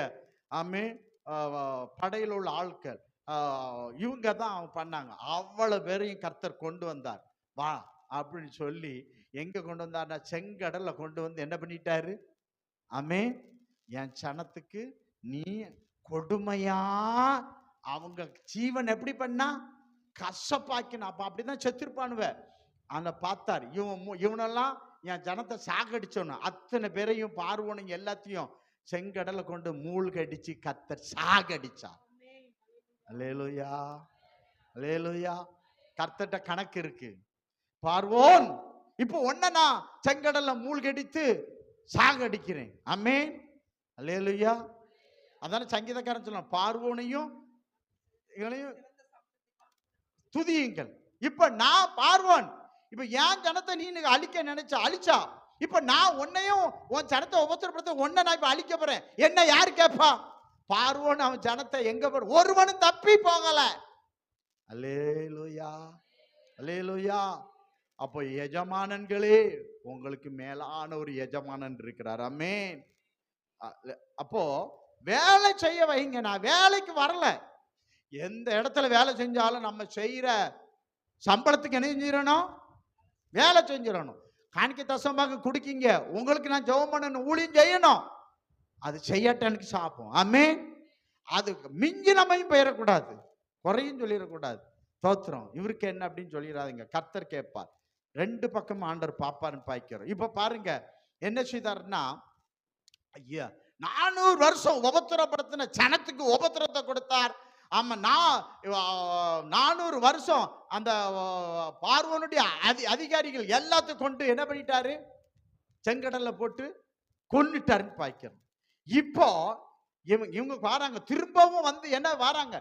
படையில் உள்ள ஆட்கள் இவங்க தான் பண்ணாங்க. அவ்வளவு பேரையும் கர்த்தர் கொண்டு வந்தார். வா அப்படின்னு சொல்லி எங்க கொண்டு வந்தார்னா செங்கடல்ல கொண்டு வந்து என்ன பண்ணிட்டாரு? என் சனத்துக்கு நீ கொடுமையா அவங்க ஜீவன் எப்படி பண்ணா கசப்பாக்கினா, அப்ப அப்படிதான் செத்துருப்பானுவ. ஆனா பார்த்தார், இவனெல்லாம் என் ஜனத்தை சாகடிச்சோன்னு அத்தனை பேரையும் பார்வோனுங்க எல்லாத்தையும் செங்கடலை கொண்டு மூழ்கடிச்சு கர்த்தர் சாகடிச்சார். அல்லேலூயா, அல்லேலூயா. கர்த்தர்ட்ட கணக்கு இருக்கு. பார்வோன் இப்போ ஒன்ன நான் செங்கடல்ல மூழ்கடித்து சாகடிக்கிறேன். ஆமென், அல்லேலூயா. அதான சங்கீதக்காரன் சொல்லலாம், பார்வோனையும் துதியுங்கள். இப்ப நான் பார்வோன், இப்ப என் ஜனத்தை நீ அழிக்க நினைச்ச அழிச்சா, இப்ப நான் உன்னையும் உன் ஜனத்தை உபத்திரப்படுத்த உன்னை நான் இப்ப அழிக்க போறேன். என்ன யாரு கேட்பா? பார்வோன் அவன் ஜனத்தை எங்க போற ஒருவனும் தப்பி போகல. அல்லேலூயா, அல்லேலூயா. அப்போ எஜமானன்களே, உங்களுக்கு மேலான ஒரு எஜமானன் இருக்கிறார். ஆமென். அப்போ வேலை செய்ய வைங்க. நான் வேலைக்கு வரல. எந்த இடத்துல வேலை செஞ்சாலும் நம்ம செய்யற சம்பளத்துக்கு என்ன செஞ்சிடணும்? வேலை செஞ்சிடணும். காணிக்கை தசமாக குடிக்கீங்க, உங்களுக்கு நான் ஜெபம் பண்ணணும், ஊழியம் செய்யணும். அது செய்யட்ட எனக்கு சாப்பிடும். ஆமென். அது மிஞ்சி நம்மையும் போயிடக்கூடாது, குறையும் சொல்லிடக்கூடாது. தோத்திரம் இவருக்கு என்ன அப்படின்னு சொல்லிடாதீங்க. கர்த்தர் கேட்பார். 2 பக்கம் ஆண்டவர் பாப்பாருன்னு பாய்க்கிறோம். இப்ப பாருங்க என்ன செய்தாருன்னா, ஐயா 400 வருஷம் உபத்திரப்படுத்தின ஜனத்துக்கு உபத்திரத்தை கொடுத்தார். ஆமா, 400 வருஷம் அந்த பார்வோனுடைய அதிகாரிகள் எல்லாத்தையும் கொண்டு என்ன பண்ணிட்டாரு? செங்கடல்ல போட்டு கொன்னுட்டாருன்னு பாய்க்கிறோம். இப்போ இவங்க வராங்க, திரும்பவும் வந்து என்ன வராங்க,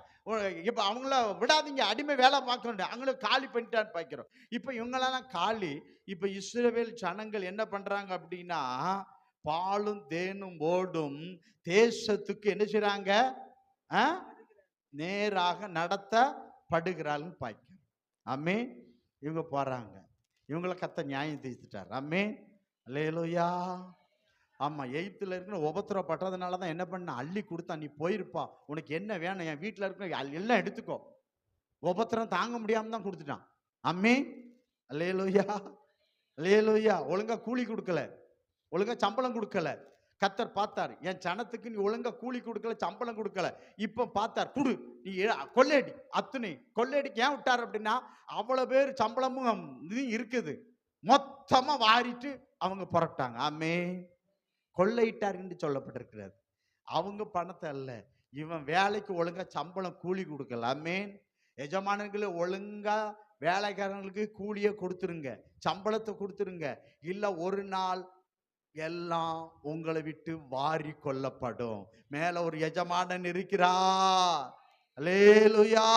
இப்ப அவங்கள விடாதீங்க, அடிமை வேலை பார்க்கணும், அவங்களுக்கு காலி பண்ணிட்டான்னு பாய்க்கிறோம். இப்ப இவங்களெல்லாம் காலி. இப்ப இஸ்ரவேல் ஜனங்கள் என்ன பண்றாங்க அப்படின்னா, பாலும் தேனும் ஓடும் தேசத்துக்கு என்ன செய்றாங்க? நேராக நடத்தப்படுகிறாள்னு பாய்க்கிறோம். ஆமென். இவங்க போறாங்க, இவங்களை கர்த்தர் நியாயம் தீர்த்துட்டார். ஆமென், அல்லேலூயா. ஆமா, எகிப்துல இருக்கிற உபத்திரப்பட்டதுனால தான் என்ன பண்ண, அள்ளி கொடுத்தா, நீ போயிருப்பா, உனக்கு என்ன வேணும், என் வீட்டில் இருக்கிற எல்லாம் எடுத்துக்கோ. உபத்திரம் தாங்க முடியாம தான் கொடுத்துட்டான். ஆமென், அல்லேலூயா, அல்லேலூயா. ஒழுங்கா கூலி கொடுக்கல, ஒழுங்கா சம்பளம் கொடுக்கல. கர்த்தர் பார்த்தார், என் ஜனத்துக்கு நீ ஒழுங்கா கூலி கொடுக்கல, சம்பளம் கொடுக்கல. இப்ப பார்த்தார், குடு, நீ கொள்ளையடி. அத்துணை கொள்ளையடிக்கு ஏன் விட்டார் அப்படின்னா, அவ்வளவு பேர் சம்பளமும் இருக்குது, மொத்தமா வாரிட்டு அவங்க புறப்பட்டாங்க. ஆமென். கொள்ளையிட்டார் என்று சொல்லப்பட்டிருக்கிறது. அவங்க பணத்தை அல்ல, இவன் வேலைக்கு ஒழுங்கா சம்பளம் கூலி கொடுக்கல. ஆமென். எஜமானர்களுக்கு ஒழுங்கா வேலைக்காரங்களுக்கு கூலியை கொடுத்துருங்க, சம்பளத்தை கொடுத்துருங்க. இல்ல ஒரு நாள் எல்லாம் உங்களை விட்டு வாரி கொள்ளப்படும். மேல ஒரு எஜமானன் இருக்கிறார். அல்லேலூயா,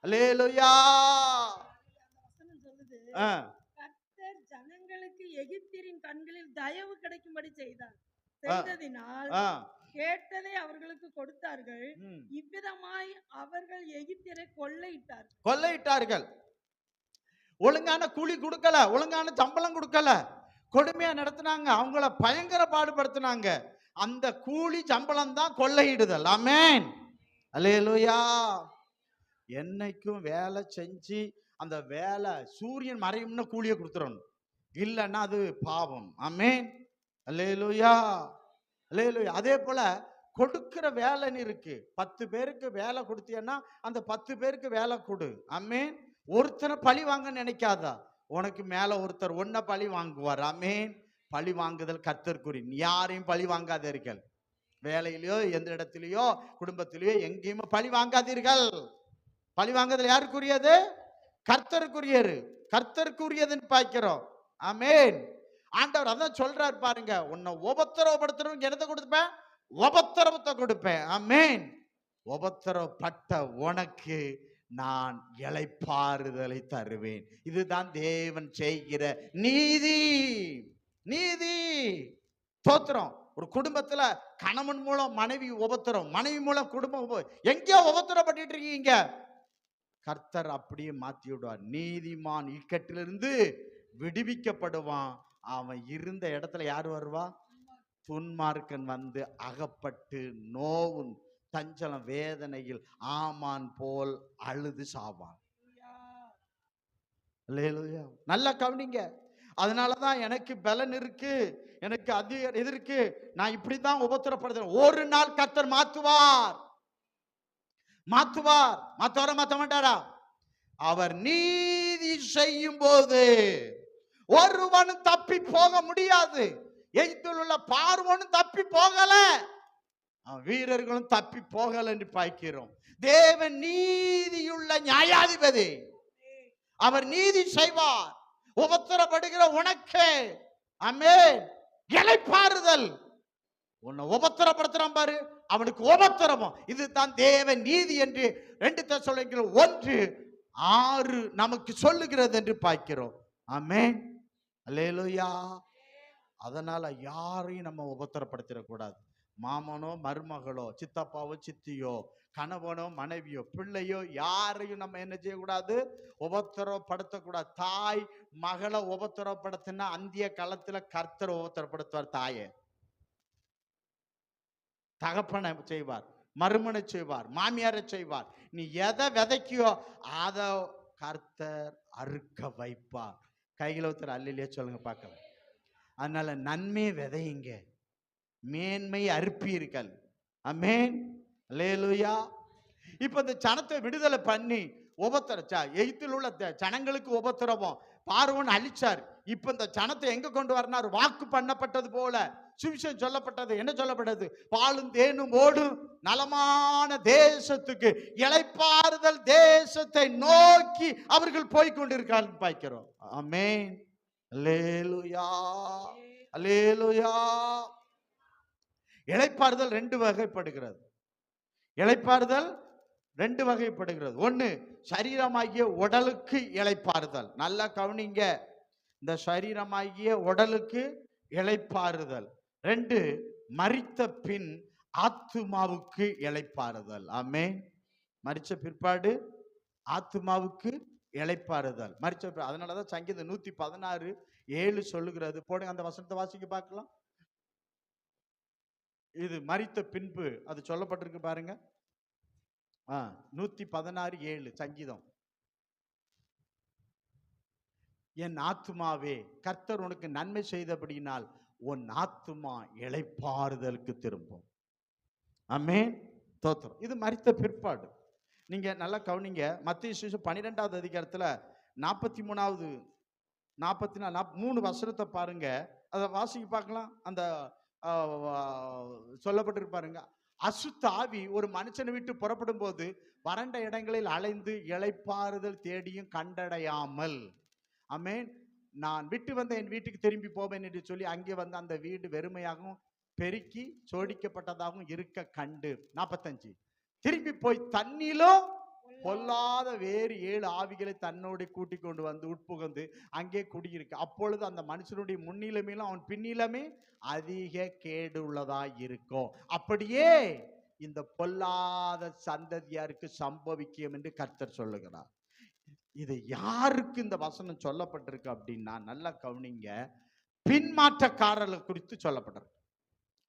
அல்லேலூயா. கர்த்தர் ஜனங்களுக்கு எகிப்தியரின் கண்களில் தயவு கிடைக்கும்படி செய்தார். செய்ததினால் கேட்டதை அவர்களுக்கு கொடுத்தார்கள். இவ்விதமாய் அவர்கள் எகிப்தியரை கொள்ளையிட்டார்கள். ஒழுங்கான கூலி கொடுக்கல, ஒழுங்கான சம்பளம் கொடுக்கல, கொடுமையா நடத்தினாங்க, அவங்கள பயங்கர பாடுபடுத்தினாங்க. அந்த கூலி சம்பளம் தான் கொள்ளையிடுதல். ஆமென், அல்லேலூயா. என்னைக்கும் வேலை செஞ்சு அந்த வேலை சூரியன் மறையும்னு கூலியை கொடுத்துடணும், இல்லைன்னா அது பாவம். ஆமென், அல்லேலூயா, அல்லேலூயா. அதே போல கொடுக்கிற வேலைன்னு இருக்கு. 10 பேருக்கு வேலை கொடுத்தீங்கன்னா அந்த 10 பேருக்கு வேலை கொடு. ஆமென். ஒருத்தரை பழி வாங்க நினைக்காதா, உனக்கு மேல ஒருத்தர் ஒன்ன பழி வாங்குவார். ஆமென். பழி வாங்குதல் கர்த்தருக்குரிய. யாரையும் பழி வாங்காதீர்கள். வேலையிலையோ எந்த இடத்திலேயோ குடும்பத்திலேயோ எங்கேயுமே பழி வாங்காதீர்கள். பழி வாங்குதல் யாருக்குரியது? கர்த்தருக்குரியது. கர்த்தருக்குரியதுன்னு பார்க்கிறோம். ஆமென். ஆண்டவர் அதான் சொல்றாரு பாருங்க, உன்னை உபத்திரவப்படுத்துறவங்க என்னத்தை கொடுப்பேன்? உபத்திரவத்தை கொடுப்பேன். ஆமென். உபத்திரவப்பட்ட உனக்கு நான் இளைப்பாறுதலை தருவேன். இதுதான் தேவன் செய்கிற நீதி. நீதி. தோத்திரம். ஒரு குடும்பத்துல கணவன் மூலம் மனைவி உபத்திரம், மனைவி மூலம் குடும்பம் எங்கேயோ உபத்திரப்பட்டு இருக்கீங்க, கர்த்தர் அப்படியே மாத்தி விடுவார். நீதிமான் இக்கட்டிலிருந்து விடுவிக்கப்படுவான். அவன் இருந்த இடத்துல யார் வருவா? துன்மார்க்கன் வந்து அகப்பட்டு நோவும் தஞ்சலம் வேதனையில் ஆமான் போல் அழுது சாவான். நல்லா கவனிங்க. அதனாலதான் எனக்கு பலன் இருக்கு, எனக்கு அதிக இது இருக்கு, நான் இப்படித்தான் உபத்திரப்படுறேன். ஒரு நாள் கர்த்தர் மாத்துவார். மாத்துவாரா மாத்த மாட்டாரா? அவர் நீதி செய்யும் போது ஒருவனும் தப்பி போக முடியாது. எகிப்தில் உள்ள பார்வோனும் தப்பி போகல, வீரர்களும் தப்பி போகல என்று பார்க்கிறோம். தேவன் நீதியுள்ள நியாயாதிபதி. அவர் நீதி செய்வார். உபத்திரப்படுகிற உனக்கு ஆமென் இளைப்பாறுதல். உன்னை உபத்திரப்படுத்துறான் பாரு, அவனுக்கு உபத்திரமும். இதுதான் தேவன் நீதி என்று 2 தெசலோனிக்கேயர் 1:6 நமக்கு சொல்லுகிறது என்று பார்க்கிறோம். ஆமென் அல்லேலூயா. அதனால யாரையும் நம்ம உபத்திரப்படுத்திடக்கூடாது. மாமனோ மருமகளோ, சித்தப்பாவோ சித்தியோ, கணவனோ மனைவியோ, பிள்ளையோ, யாரையும் நம்ம என்ன செய்யக்கூடாது? உபத்திரப்படுத்தக்கூடாது. தாய் மகளை உபத்திரப்படுத்தினா அந்திய காலத்துல கர்த்தர் உபத்திரப்படுத்துவார். தாயை, தகப்பனை செய்வார், மருமனை செய்வார், மாமியாரை செய்வார். நீ எதை விதைக்கியோ அதை கர்த்தர் அறுக்க வைப்பார். கையில ஒருத்தர் அல்லையே சொல்லுங்க பார்க்கலாம். அதனால நன்மை விதையுங்க, மேன்மை அறுப்பீர்கள். ஆமென் அல்லேலூயா. இப்ப இந்த ஜனத்தை விடுதலை பண்ணி எகிப்தில் உள்ள ஜனங்களுக்கு உபத்திரவம் பார்வோன் அழிச்சார். இப்ப இந்த ஜனத்தை எங்க கொண்டு வரனார்? வாக்கு பண்ணப்பட்டது போல சுவிசேஷம் சொல்லப்பட்டது. என்ன சொல்லப்பட்டது? பாலும் தேனும் ஓடும் நலமான தேசத்துக்கு, இளைப்பாறுதல் தேசத்தை நோக்கி அவர்கள் போய்கொண்டிருக்கார்கள் பார்க்கிறோம். ஆமென் அல்லேலூயா அல்லேலூயா. இளைப்பாறுதல் 2 வகைப்படுகிறது. இளைப்பாறுதல் 2 வகைப்படுகிறது. 1 சரீரமாகிய உடலுக்கு இளைப்பாறுதல். நல்லா கவனிங்க. இந்த சரீரமாகிய உடலுக்கு இளைப்பாறுதல். 2 மரித்த பின் ஆத்துமாவுக்கு இளைப்பாறுதல். ஆமென். மரிச்ச பிற்பாடு ஆத்துமாவுக்கு இளைப்பாறுதல். மரிச்ச. அதனாலதான் சங்கீதம் 116:7 சொல்லுகிறது. போடுங்க அந்த வசனத்தை வாசிக்க பார்க்கலாம். இது மரித்த பின்பு அது சொல்லப்பட்டிருக்கு பாருங்க. 116:7 சங்கீதம். என் ஆத்துமாவே கர்த்தர் உனக்கு நன்மை செய்தபடியினால் உன் ஆத்துமா இளைப்பாறுதலுக்கு திரும்பும். ஆமென் தோத்திரம். இது மரித்த பிற்பாடு. நீங்க நல்லா கவனிங்க. மத்தேயு சுவிசேஷம் 12வது அதிகாரத்துல 43வது 3 வசனத்தை பாருங்க. அதை வாசிக்க பார்க்கலாம். அந்த சொல்லப்பட்டிருப்பாருங்க. அசுத்த ஆவி ஒரு மனுஷனை விட்டு புறப்படும் போது வறண்ட இடங்களில் அலைந்து இளைப்பாறுதல் தேடியும் கண்டடையாமல், ஆமென், நான் விட்டு வந்த என் வீட்டுக்கு திரும்பி போவேன் என்று சொல்லி அங்கே வந்து அந்த வீடு வெறுமையாகவும் பெருக்கி சோடிக்கப்பட்டதாகவும் இருக்க கண்டு 45 திரும்பி போய் தண்ணிலும் பொல்லாத வேறு 7 ஆவிகளை தன்னோடு கூட்டி கொண்டு வந்து உட்புகந்து அங்கே குடியிருக்கு. அப்பொழுது அந்த மனுஷனுடைய முன்னிலைமையிலும் அவன் பின்னிலைமை அதிக கேடு உள்ளதா இருக்கும். அப்படியே இந்த பொல்லாத சந்ததியாருக்கு சம்பவிக்கும் என்று கர்த்தர் சொல்லுகிறார். இது யாருக்கு இந்த வசனம் சொல்லப்பட்டிருக்கு அப்படின்னா, நல்லா கவனிங்க, பின்மாற்றக்காரர்கள் குறித்து சொல்லப்பட்டிருக்கு.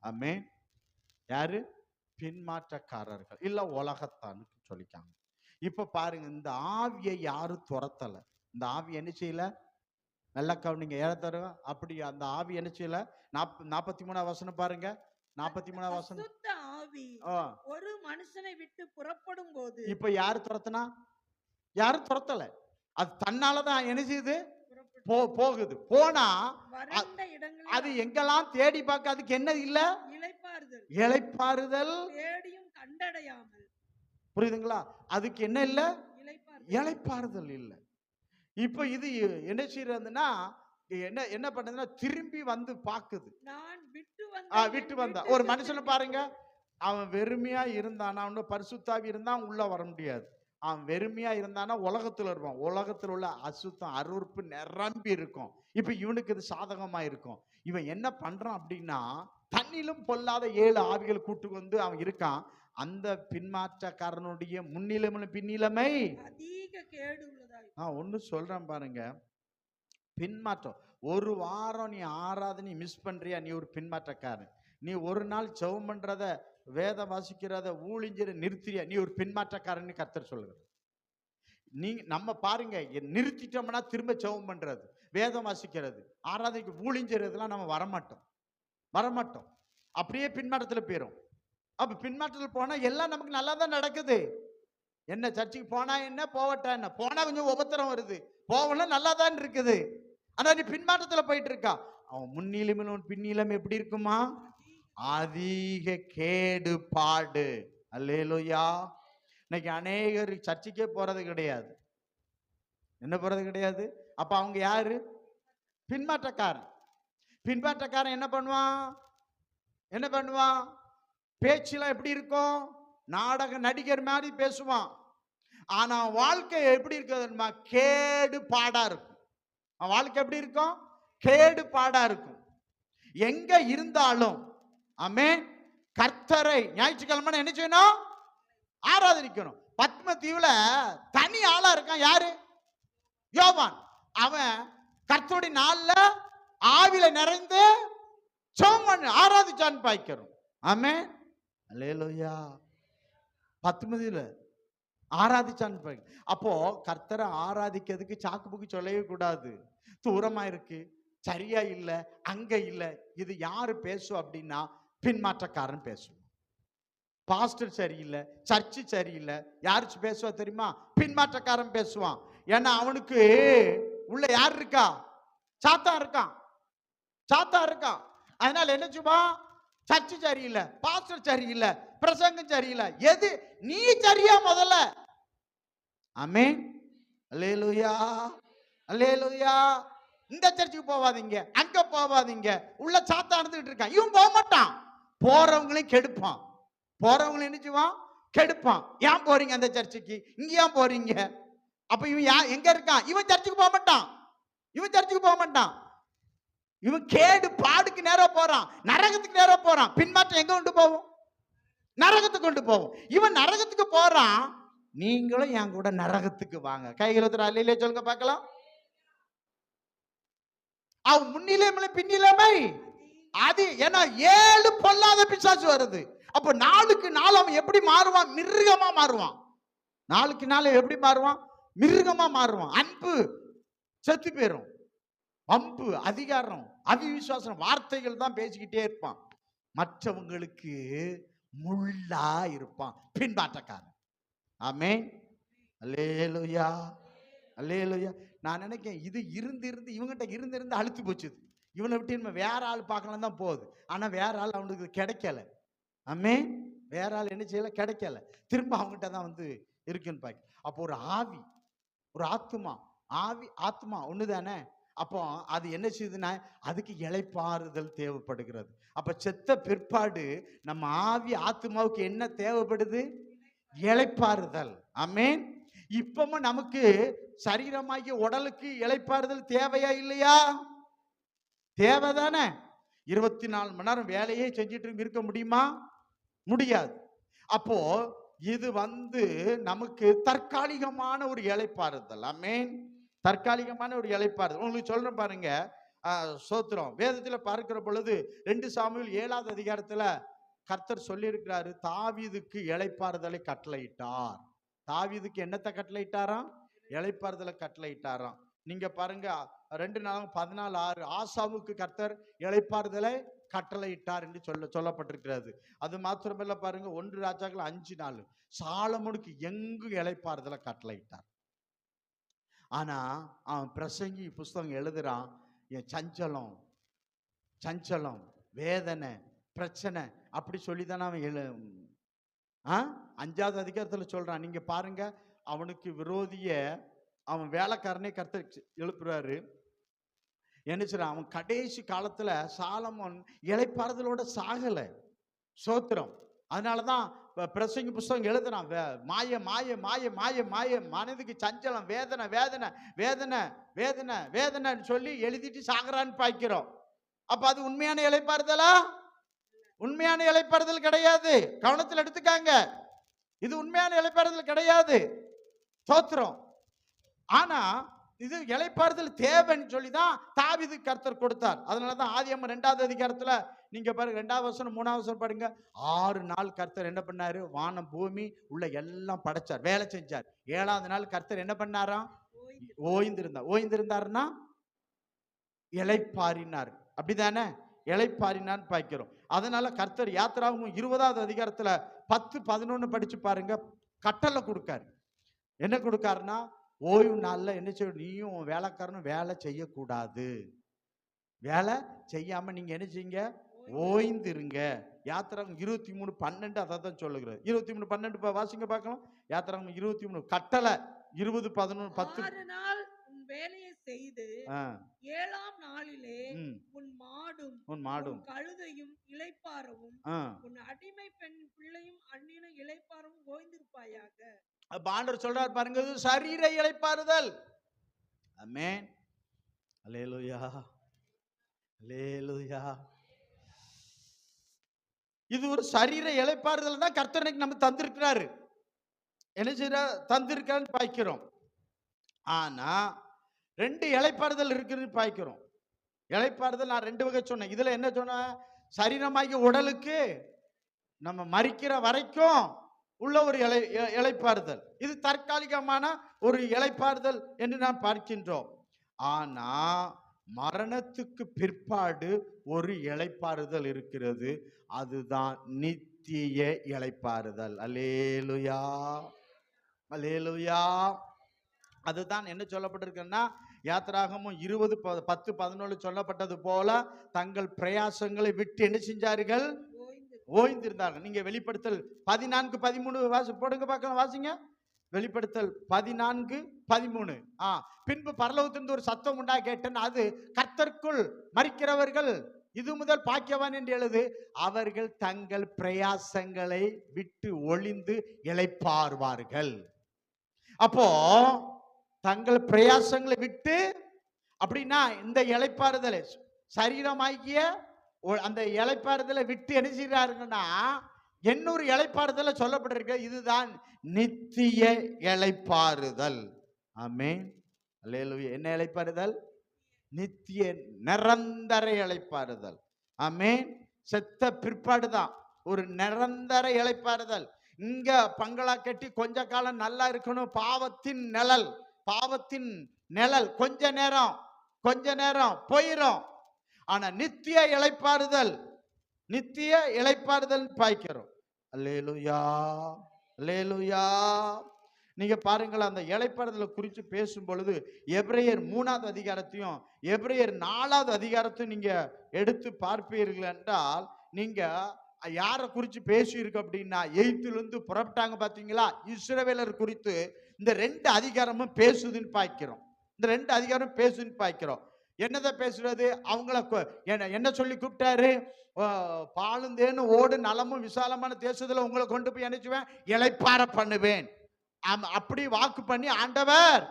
ஆமென். யாரு? பின்மாற்றக்காரர்கள் இல்ல உலகத்தானுக்கு சொல்லிக்காங்க. இப்ப பாருங்க, இந்த ஆவியை யாரும் துரத்தல. இந்த ஆவி என்ன செய்யல? நல்லா கவனிங்க. ஏறத்தர அப்படி அந்த ஆவி என்ன செய்யல? 43வது வசனம் பாருங்க. 43வது வசனம். அசுத்த ஆவி ஒரு மனுஷனை விட்டு புறப்படும் போது, இப்ப யாரு துரத்துனா? யாரும் துரத்தல. அது தன்னாலதான் என்ன செய்யுது? போகுது. போனா அது எங்கெல்லாம் தேடி பார்க்க அதுக்கு என்ன இல்ல? இளைப்பாறுதல். இளைப்பாறுதல் தேடியும் கண்டடையாமல். புரியுதுங்களா? அதுக்கு என்ன இல்ல? இளைப்பாறுதல் இல்ல. இப்ப இது என்ன செய்யறதுன்னா, என்ன பண்ணுதுன்னா திரும்பி வந்து பாக்குது. நான் விட்டு வந்தா ஒரு மனுஷனை பாருங்க, அவன் வெறுமையா இருந்தானா, அவனோட பரிசுத்தாவி இருந்தா உள்ள வர முடியாது. அவன் வெறுமையா இருந்தானா உலகத்துல இருப்பான். உலகத்துல உள்ள அசுத்தம் அருவருப்பு நிரம்பி இருக்கும். இப்ப இவனுக்கு இது சாதகமா இருக்கும். இவன் என்ன பண்றான் அப்படின்னா, தன்னிலும் பொல்லாத 7 ஆவிகள் கூட்டு வந்து அவன் இருக்கான். அந்த பின்மாற்றக்காரனுடைய முன்னிலைமை பின்னிலைமை அதிக கேடு உள்ளதாய். ஒன்னு சொல்றேன் பாருங்க, பின்மாற்றம். ஒரு வாரம் நீ ஆராதனை மிஸ் பண்றியா, நீ ஒரு பின்மாற்றக்காரன். நீ ஒரு நாள் ஜெபம் பண்றத, வேதம் வாசிக்கிறத, ஊழியரை நிறுத்தியா, நீ ஒரு பின்மாற்றக்காரன் கர்த்தர் சொல்லுகிறார். நீங்க நம்ம பாருங்க, நிறுத்திட்டோம்னா திரும்ப ஜெபம் பண்றது, வேதம் வாசிக்கிறது, ஆராதனைக்கு ஊழியறதுலாம் நம்ம வரமாட்டோம். அப்படியே பின்மாற்றத்துல போயிரும். அப்ப பின்மாற்றத்தில் போனா எல்லாம் நமக்கு நல்லா தான் நடக்குது. என்ன சர்ச்சுக்கு போனா என்ன, போவட்டா என்ன, போனா கொஞ்சம் உபத்திரம் வருது, போகலாம் நல்லா தான் இருக்குது. ஆனா நீ பின்மாற்றத்துல போயிட்டு இருக்கா, அவன் முன்னிலைமையிலும் பின்னிலைமை எப்படி இருக்குமா, அதிக கேடு பாடு. அல்லேலூயா. இன்னைக்கு அநேகர் சர்ச்சுக்கே போறது கிடையாது. என்ன போறது கிடையாது? அப்ப அவங்க யாரு? பின்மாற்றக்காரன். பின்மாற்றக்காரன் என்ன பண்ணுவான்? பேச்சுலாம் எப்படி இருக்கும்? நாடக நடிகர் மாதிரி பேசுவான். ஆனா வாழ்க்கை எப்படி இருக்குதுமா, கேடு பாடா இருக்கும். வாழ்க்கை எப்படி இருக்கும்? கேடு பாடா இருக்கும். எங்க இருந்தாலும் ஆமென், கர்த்தரை ஞாயிற்றுக்கிழமை என்ன செய்யணும்? ஆராதரிக்கணும். பத்மதீவுல தனி ஆளா இருக்கான். யாரு? யோவான். அவன் கர்த்தருடைய நாள்ல ஆவில நிறைந்து சோமன் ஆராதிச்சான் பாய்க்கிறோம். ஆமென், அல்லேலூயா. பத்மதீவுல ஆராதிச்சான். அப்போ கர்த்தரை ஆராதிக்கிறதுக்கு சாக்கு புக்கு சொல்லவே கூடாது. தூரமா இருக்கு, சரியா இல்ல, அங்க இல்ல. இது யாரு பேசும் அப்படின்னா, பின்மாற்றக்காரன் பேசும். பாஸ்டர் சரியில்லை, சர்ச்சு சரியில்லை, யாரு பேசுவா தெரியுமா? பின்மாற்றக்காரன் பேசுவான். ஏன்னா அவனுக்கு உள்ள யார் இருக்கா? சாத்தான் இருக்கான். அதனால என்ன சும்மா, சர்ச்சு சரியில்லை, பாஸ்டர் சரியில்லை, பிரசங்கம் சரியில்லை, எது நீ சரியா முதல்ல. ஆமென், அல்லேலூயா, அல்லேலூயா. இந்த சர்ச்சுக்கு போவாதீங்க, அங்க போவாதீங்க, உள்ள சாத்தான் இருந்துட்டு இருக்கான். இவன் போக மாட்டான், போறவங்களையும் கெடுப்பான். போறவங்களையும் என்ன செய்வான்? கெடுப்பான். ஏன் போறீங்க அந்த சர்ச்சுக்கு, இங்க ஏன் போறீங்க? அப்ப இவன் எங்க இருக்கான்? இவன் சர்ச்சுக்கு போக மாட்டான். இவன் கேடு பாடுக்கு நேரம் போறான், நரகத்துக்கு நேரம் போறான். பின்மாற்றம் எங்க கொண்டு போவோம்? நரகத்துக்கு கொண்டு போவோம். இவன் நரகத்துக்கு போறான், நீங்களும் என் கூட நரகத்துக்கு வாங்க. கைகளை அல்லையிலே சொல்லுங்க பார்க்கலாம். அவன் முன்னிலைமை பின்னிலைமை அது. ஏன்னா 7 பொல்லாத பிசாசு வருது. அப்ப நாளுக்கு நாள் அவன் எப்படி மாறுவான்? மிருகமா மாறுவான். நாளுக்கு நாள் எப்படி மாறுவான்? மிருகமா மாறுவான். அன்பு செத்து போயிரும். அம்பு, அதிகாரம், அவிசுவாசம் வார்த்தைகள் தான் பேசிக்கிட்டே இருப்பான். மற்றவங்களுக்கு முள்ளா இருப்பான், பின்பாட்டக்காரன். ஆமென், அல்லேலூயா, அல்லேலூயா. நான் நினைக்கிறேன், இது இருந்து இவங்கிட்ட இருந்து அழுத்து போச்சு. இவனை விட்டு நம்ம வேற ஆள் பார்க்கலாம் தான் போகுது. ஆனா வேற ஆள் அவனுக்கு கிடைக்கல. ஆமென், வேற ஆள் என்ன செய்யல, கிடைக்கல. திரும்ப அவங்ககிட்ட தான் வந்து இருக்குன்னு பாக்க. அப்போ ஒரு ஆவி, ஒரு ஆத்மா ஒண்ணுதானே. அப்போ அது என்ன செய்யுதுன்னா, அதுக்கு இளைப்பாறுதல் தேவைப்படுகிறது. அப்ப செத்த பிற்பாடு நம்ம ஆவி ஆத்மாவுக்கு என்ன தேவைப்படுது? இளைப்பாறுதல். ஆமென். இப்பவும் நமக்கு சரீரமாகிய உடலுக்கு இளைப்பாறுதல் தேவையா இல்லையா? தேவைதானே. 24 மணி நேரம் வேலையே செஞ்சுட்டு இருக்க முடியுமா? முடியாது. அப்போ இது வந்து நமக்கு தற்காலிகமான ஒரு இளைப்பாறுதல். ஆமென், தற்காலிகமான ஒரு இளைப்பாறுதல். உங்களுக்கு சொல்றேன் பாருங்க, சோத்திரம். வேதத்துல பார்க்கிற பொழுது 2 சாமுவேல் 7வது அதிகாரத்துல கர்த்தர் சொல்லி இருக்கிறாரு, தாவீதுக்கு இளைப்பாறுதலை கட்டளையிட்டார். தாவீதுக்கு என்னத்தை கட்டளையிட்டாராம்? இளைப்பாறுதலை கட்டளையிட்டாராம். நீங்க பாருங்க 2 நாளாகும் 14:6, ஆசாவுக்கு கர்த்தர் இளைப்பாறுதலை கட்டளையிட்டார் என்று சொல்லப்பட்டிருக்கிறது. அது மாத்திரமல்ல பாருங்க, 1 ராஜாக்கள் 5:4, சாலமோனுக்கு எங்கும் இளைப்பாறுதலை கட்டளையிட்டார். ஆனா அவன் பிரசங்கி புஸ்தகம் எழுதுறான், என் சஞ்சலம், வேதனை, பிரச்சனை அப்படி சொல்லிதானே அவன் 5வது அதிகாரத்துல சொல்றான். நீங்க பாருங்க, அவனுக்கு விரோதிய அவன் வேலைக்காரனே கர்த்தர் எழுப்புறாரு. என்ன சொல்றான்? அவன் கடைசி காலத்துல சாலமோன் இளைப்பாறுதலோட சாகல. சோத்திரம். அதனாலதான் பிரசங்க புஸ்தகம் எழுதுறான். மாய மாய மாய மாய மாய, மனதுக்கு சஞ்சலம், வேதனை வேதனை வேதனை வேதனை வேதனைன்னு சொல்லி எழுதிட்டு சாகுறான்னு பாய்க்கிறோம். அப்ப அது உண்மையான இளைப்பாறுதலா? உண்மையான இளைப்பாறுதல் கிடையாது. கவனத்தில் எடுத்துக்காங்க, இது உண்மையான இளைப்பாறுதல் கிடையாது. தோத்திரம். ஆனா இது இளைப்பாறுதல் தேவைன்னு சொல்லி தான் தாவீது கர்த்தர் கொடுத்தார். அதனாலதான் ஆதியாகமம் 2வது அதிகாரத்துல நீங்க பாருங்க, 2வது வசனம் 3வது வசனம் பாருங்க. 6 நாள் கர்த்தர் என்ன பண்ணாரு? வானம் பூமி உள்ள எல்லாம் படைச்சார், வேலை செஞ்சார். 7வது நாள் கர்த்தர் என்ன பண்ணாராம்? ஓய்ந்திருந்தார். ஓய்ந்திருந்தாருன்னா இளைப்பாறினார், அப்படிதானே? இளைப்பாறினான்னு பாய்க்கிறோம். அதனால கர்த்தர் யாத்திராகமம் 20வது அதிகாரத்துல 10, 11 படிச்சு பாருங்க. கட்டளை கொடுக்காரு. என்ன கொடுக்காருன்னா, ஓய்வு நாள்ல என்ன செய்யணும்? நீயும் வேலைக்காரனும் வேலை செய்யக்கூடாது. வேலை செய்யாம நீங்க என்ன செய்யுங்க? ஓய்ந்திருங்க. யாத்திராகமம் 23:12 அதை தான் சொல்லுகிறது. 23:12 வாசிங்க பார்க்கலாம். யாத்திராகமம் 23 கட்டளை 20:11 10. 6 நாள் உன் வேலையை செய்து 7ஆம் நாளிலே உன் மாடும் கழுதையும் இளைப்பாறவும் உன் அடிமை பெண் பிள்ளையும் அந்நியனும் இளைப்பாறவும் ஓய்ந்திருப்பாயாக. ஆண்டவர் சொல்றார் பாருங்க, சரீர இளைப்பாறுதல். ஆமென். அல்லேலூயா அல்லேலூயா. இது ஒரு சரீர இளைப்பாறுதல் தான் கர்த்தர் நம்ம தந்திருக்கிறாரு. என்ன செய்ய தந்திருக்கான்னு பாய்க்கிறோம். ஆனா 2 இளைப்பாறுதல் இருக்குன்னு பாய்க்கிறோம். இளைப்பாறுதல் நான் 2 வகை சொன்னேன். இதுல என்ன சொன்ன? சரீரமாகிய உடலுக்கு நம்ம மரிக்கிற வரைக்கும் உள்ள ஒரு இளைப்பாறுதல். இது தற்காலிகமான ஒரு இளைப்பாறுதல் என்று நாம் பார்க்கின்றோம். ஆனா மரணத்துக்கு பிற்பாடு ஒரு இளைப்பாறுதல் இருக்கிறது. அதுதான் நித்திய இளைப்பாறுதல். அல்லேலூயா அல்லேலூயா. அதுதான் என்ன சொல்லப்பட்டிருக்குன்னா, யாத்திராகமம் 20, 10, 11 சொல்லப்பட்டது போல தங்கள் பிரயாசங்களை விட்டு என்ன செஞ்சார்கள்? ஓய்ந்திருந்தார்கள். நீங்க வெளிப்படுத்தல் 14, 13 போடுங்க பார்க்கலாம், வாசிங்க. வெளிப்படுத்தல் 14, 13. பின்பு பரலோகத்திலிருந்து ஒரு சத்தம் உண்டா கேட்டேன். அது கர்த்தருக்குள் மரிக்கிறவர்கள் இது முதல் பாக்கியவான் என்று எழுது. அவர்கள் தங்கள் பிரயாசங்களை விட்டு ஒளிந்து இளைப்பாறுவார்கள். அப்போ தங்கள் பிரயாசங்களை விட்டு, அப்படின்னா இந்த இளைப்பாறுதலை சரீரமாகிய அந்த இளைப்பாறுதலை விட்டு என்ன செய்யறாருன்னா, இன்னொரு இளைப்பாறுதல சொல்லப்பட்டிருக்க. இதுதான் நித்திய இளைப்பாறுதல். ஆமென் அல்லேலூயா. என்ன இளைப்பாறுதல்? நித்திய நிரந்தர இளைப்பாறுதல். ஆமென். செத்த பிற்பாடுதான் ஒரு நிரந்தர இளைப்பாறுதல். இங்க பங்களா கட்டி கொஞ்ச காலம் நல்லா இருக்கணும். பாவத்தின் நிழல் கொஞ்ச நேரம் போயிரும். ஆனா நித்திய இளைப்பாறுதல் பாய்க்கிறோம். அல்லேலூயா அல்லேலூயா. நீங்க பாருங்கள், அந்த இளைப்பாறுதலை குறித்து பேசும் பொழுது எபிரேயர் 3வது அதிகாரத்தையும் எபிரேயர் 4வது அதிகாரத்தையும் நீங்க எடுத்து பார்ப்பீர்கள் என்றால், நீங்க யாரை குறித்து பேசியிருக்கு அப்படின்னா, எகிப்திலிருந்து புறப்பட்டாங்க பாத்தீங்களா, இஸ்ரவேலர் குறித்து இந்த 2 அதிகாரமும் பேசுதுன்னு பாய்க்கிறோம். இந்த 2 அதிகாரம் பேசுன்னு பாய்க்கிறோம். என்னதை பேசுறது? அவங்கள என்ன சொல்லி கூப்பிட்டாரு? பாலுந்தேன்னு ஓடு நலமும் விசாலமான தேசத்துல உங்களை கொண்டு போய் நினைச்சுவேன், இளைப்பாற பண்ணுவேன். அப்படி வாக்கு பண்ணி ஆண்டவர்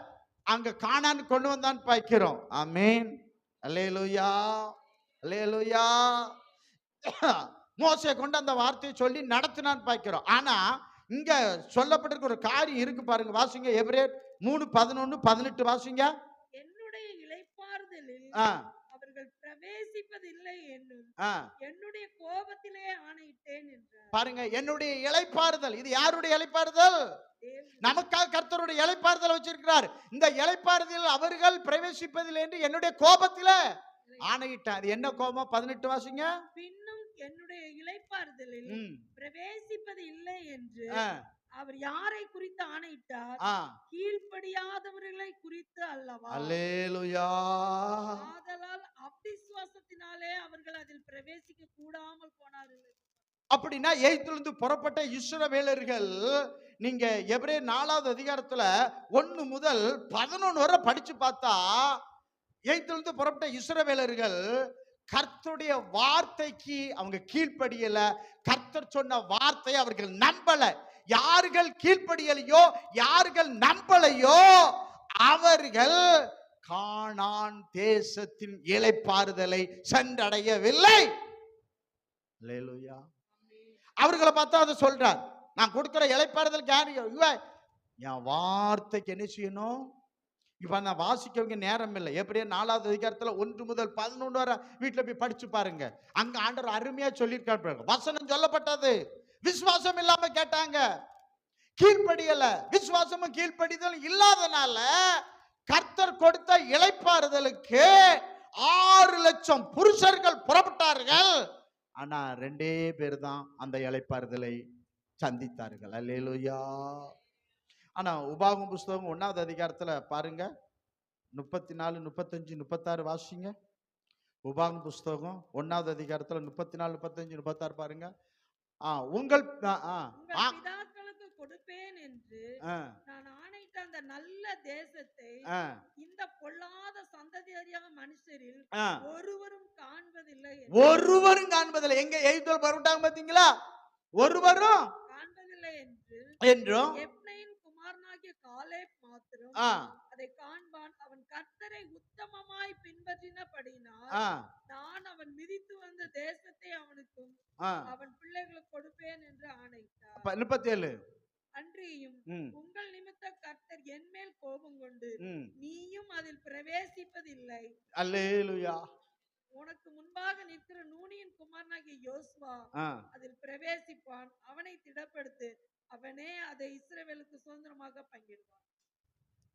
அங்க கானான்னு கொண்டு வந்தான்னு பாய்க்கிறோம். ஆமென் அல்லேலூயா அல்லேலூயா. மோசே கொண்டு அந்த வார்த்தையை சொல்லி நடத்தினான்னு பாய்க்கிறோம். ஆனா இங்க சொல்லப்பட்டிருக்க ஒரு காரியம் இருக்கு பாருங்க, வாசிங்க. எபிரேயர் 3:11-18 வாசிங்க. என்னுடைய இளைப்பாறுதலில் அவர்கள் பிரவேசிப்பதில்லை என்னும் என்னுடைய கோபத்திலே ஆணையிட்டேன் என்றார். பாருங்க, என்னுடைய இளைப்பாறுதல். இது யாருடைய இளைப்பாறுதல்? நமக்காக கர்த்தருடைய இளைப்பாறுதல் வச்சிருக்கிறார். இந்த இளைப்பாறுதல் அவர்கள் பிரவேசிப்பதில்லை என்று என்னுடைய கோபத்தில ஆணையிட்டார். அது என்ன கோபம்? 18 வாசிங்க. பின்னும் என்னுடைய இளைப்பாறுதலில் பிரவேசிப்பது இல்லை என்று அவர் யாரை குறித்து ஆணையிட்டார்? கீழ்ப்படியாதவர்களை குறித்து அல்லவா? அல்லேலூயா. ஆதலால் அவிசுவாசத்தினாலே அவர்கள் அதில் பிரவேசிக்க கூடாமல் போனார்கள். அப்படின்னா எகிப்திலிருந்து புறப்பட்ட இஸ்ரவேலர்கள், நீங்க எபிரேயர் 4வது அதிகாரத்துல 1 முதல் 11 வரை படிச்சு பார்த்தா, எகிப்திலிருந்து புறப்பட்ட இஸ்ரவேலர்கள் கர்த்தருடைய வார்த்தைக்கு அவங்க கீழ்ப்படியல. கர்த்தர் சொன்ன வார்த்தை அவர்கள் நம்பல. யார்கள் கீழ்ப்படியலையோ, யார்கள் நம்பலையோ, அவர்கள் கானான் தேசத்தின் இளைப்பாறுதலை சென்றடையவில்லை. அல்லேலூயா. அவர்களை பார்த்தா அதை சொல்றார், நான் கொடுக்கிற இளைப்பாறுதலுக்கு யாரு? என் வார்த்தைக்கு என்ன செய்யணும்? இப்ப நான் வாசிக்கவங்க நேரம் இல்லை. எப்ரேயர் 4வது அதிகாரத்துல 1 முதல் 11 வரை வீட்டுல போய் படிச்சு பாருங்க. அங்க ஆண்டவர் அருமையா சொல்லியிருக்காரு. வசனம் சொல்லப்பட்டது, விசுவாசம் இல்லாம கேட்டாங்க, கீழ்ப்படியல. விசுவாசமும் கீழ்ப்படிதல் இல்லாதனால கர்த்தர் கொடுத்த இளைப்பாறுதலுக்கு 6 லட்சம் புருஷர்கள் புறப்பட்டார்கள். ஆனா 2 பேர் தான் அந்த இளைப்பாறுதலை சந்தித்தார்கள். அல்லேலூயா. ஆனா உபாகமம் புஸ்தகம் 1வது அதிகாரத்துல பாருங்க, 34, 35, 36 வாசிங்க. உபாகமம் புஸ்தகம் 1வது அதிகாரத்துல 34, 35, 36 பாருங்க. உங்கள் பிதாக்களுக்கு கொடுப்பேன் என்று நான் ஆணையிட்ட அந்த நல்ல தேசத்தை இந்த பொல்லாத சந்ததியாரியாக மனுஷரில் ஒருவரும் காண்பதில்லை. ஒருவரும் காண்பதில்லை. எங்க எய்தோல் பரவிட்டாங்க பாத்தீங்களா? ஒருவரும் காண்பதில்லை என்றும் எப்னையின் குமாரனாகிய காலேப் மாத்திரம் அதை காண்பான். அவன் கர்த்தரை உத்தமமாய் பின்பற்றினபடியினால் நான் அவன் மிதித்து வந்த தேசத்தை அவனுக்கும் அவன் பிள்ளைகளுக்கு கொடுப்பேன் என்று ஆணையிட்டார். 37 அன்றியும் உங்கள் நிமித்த கர்த்தர் என் மேல் கோபம் கொண்டு நீயும் அதில் பிரவேசிப்பதில்லை. அல்லேலூயா. உனக்கு முன்பாக நிற்கிற நூனியின் குமாரனாகிய யோசுவா அதில் பிரவேசிப்பான். அவனை திடப்படுத்து, அவனே அதை இஸ்ரவேலுக்கு சுதந்திரமாக பங்கிடுவான்.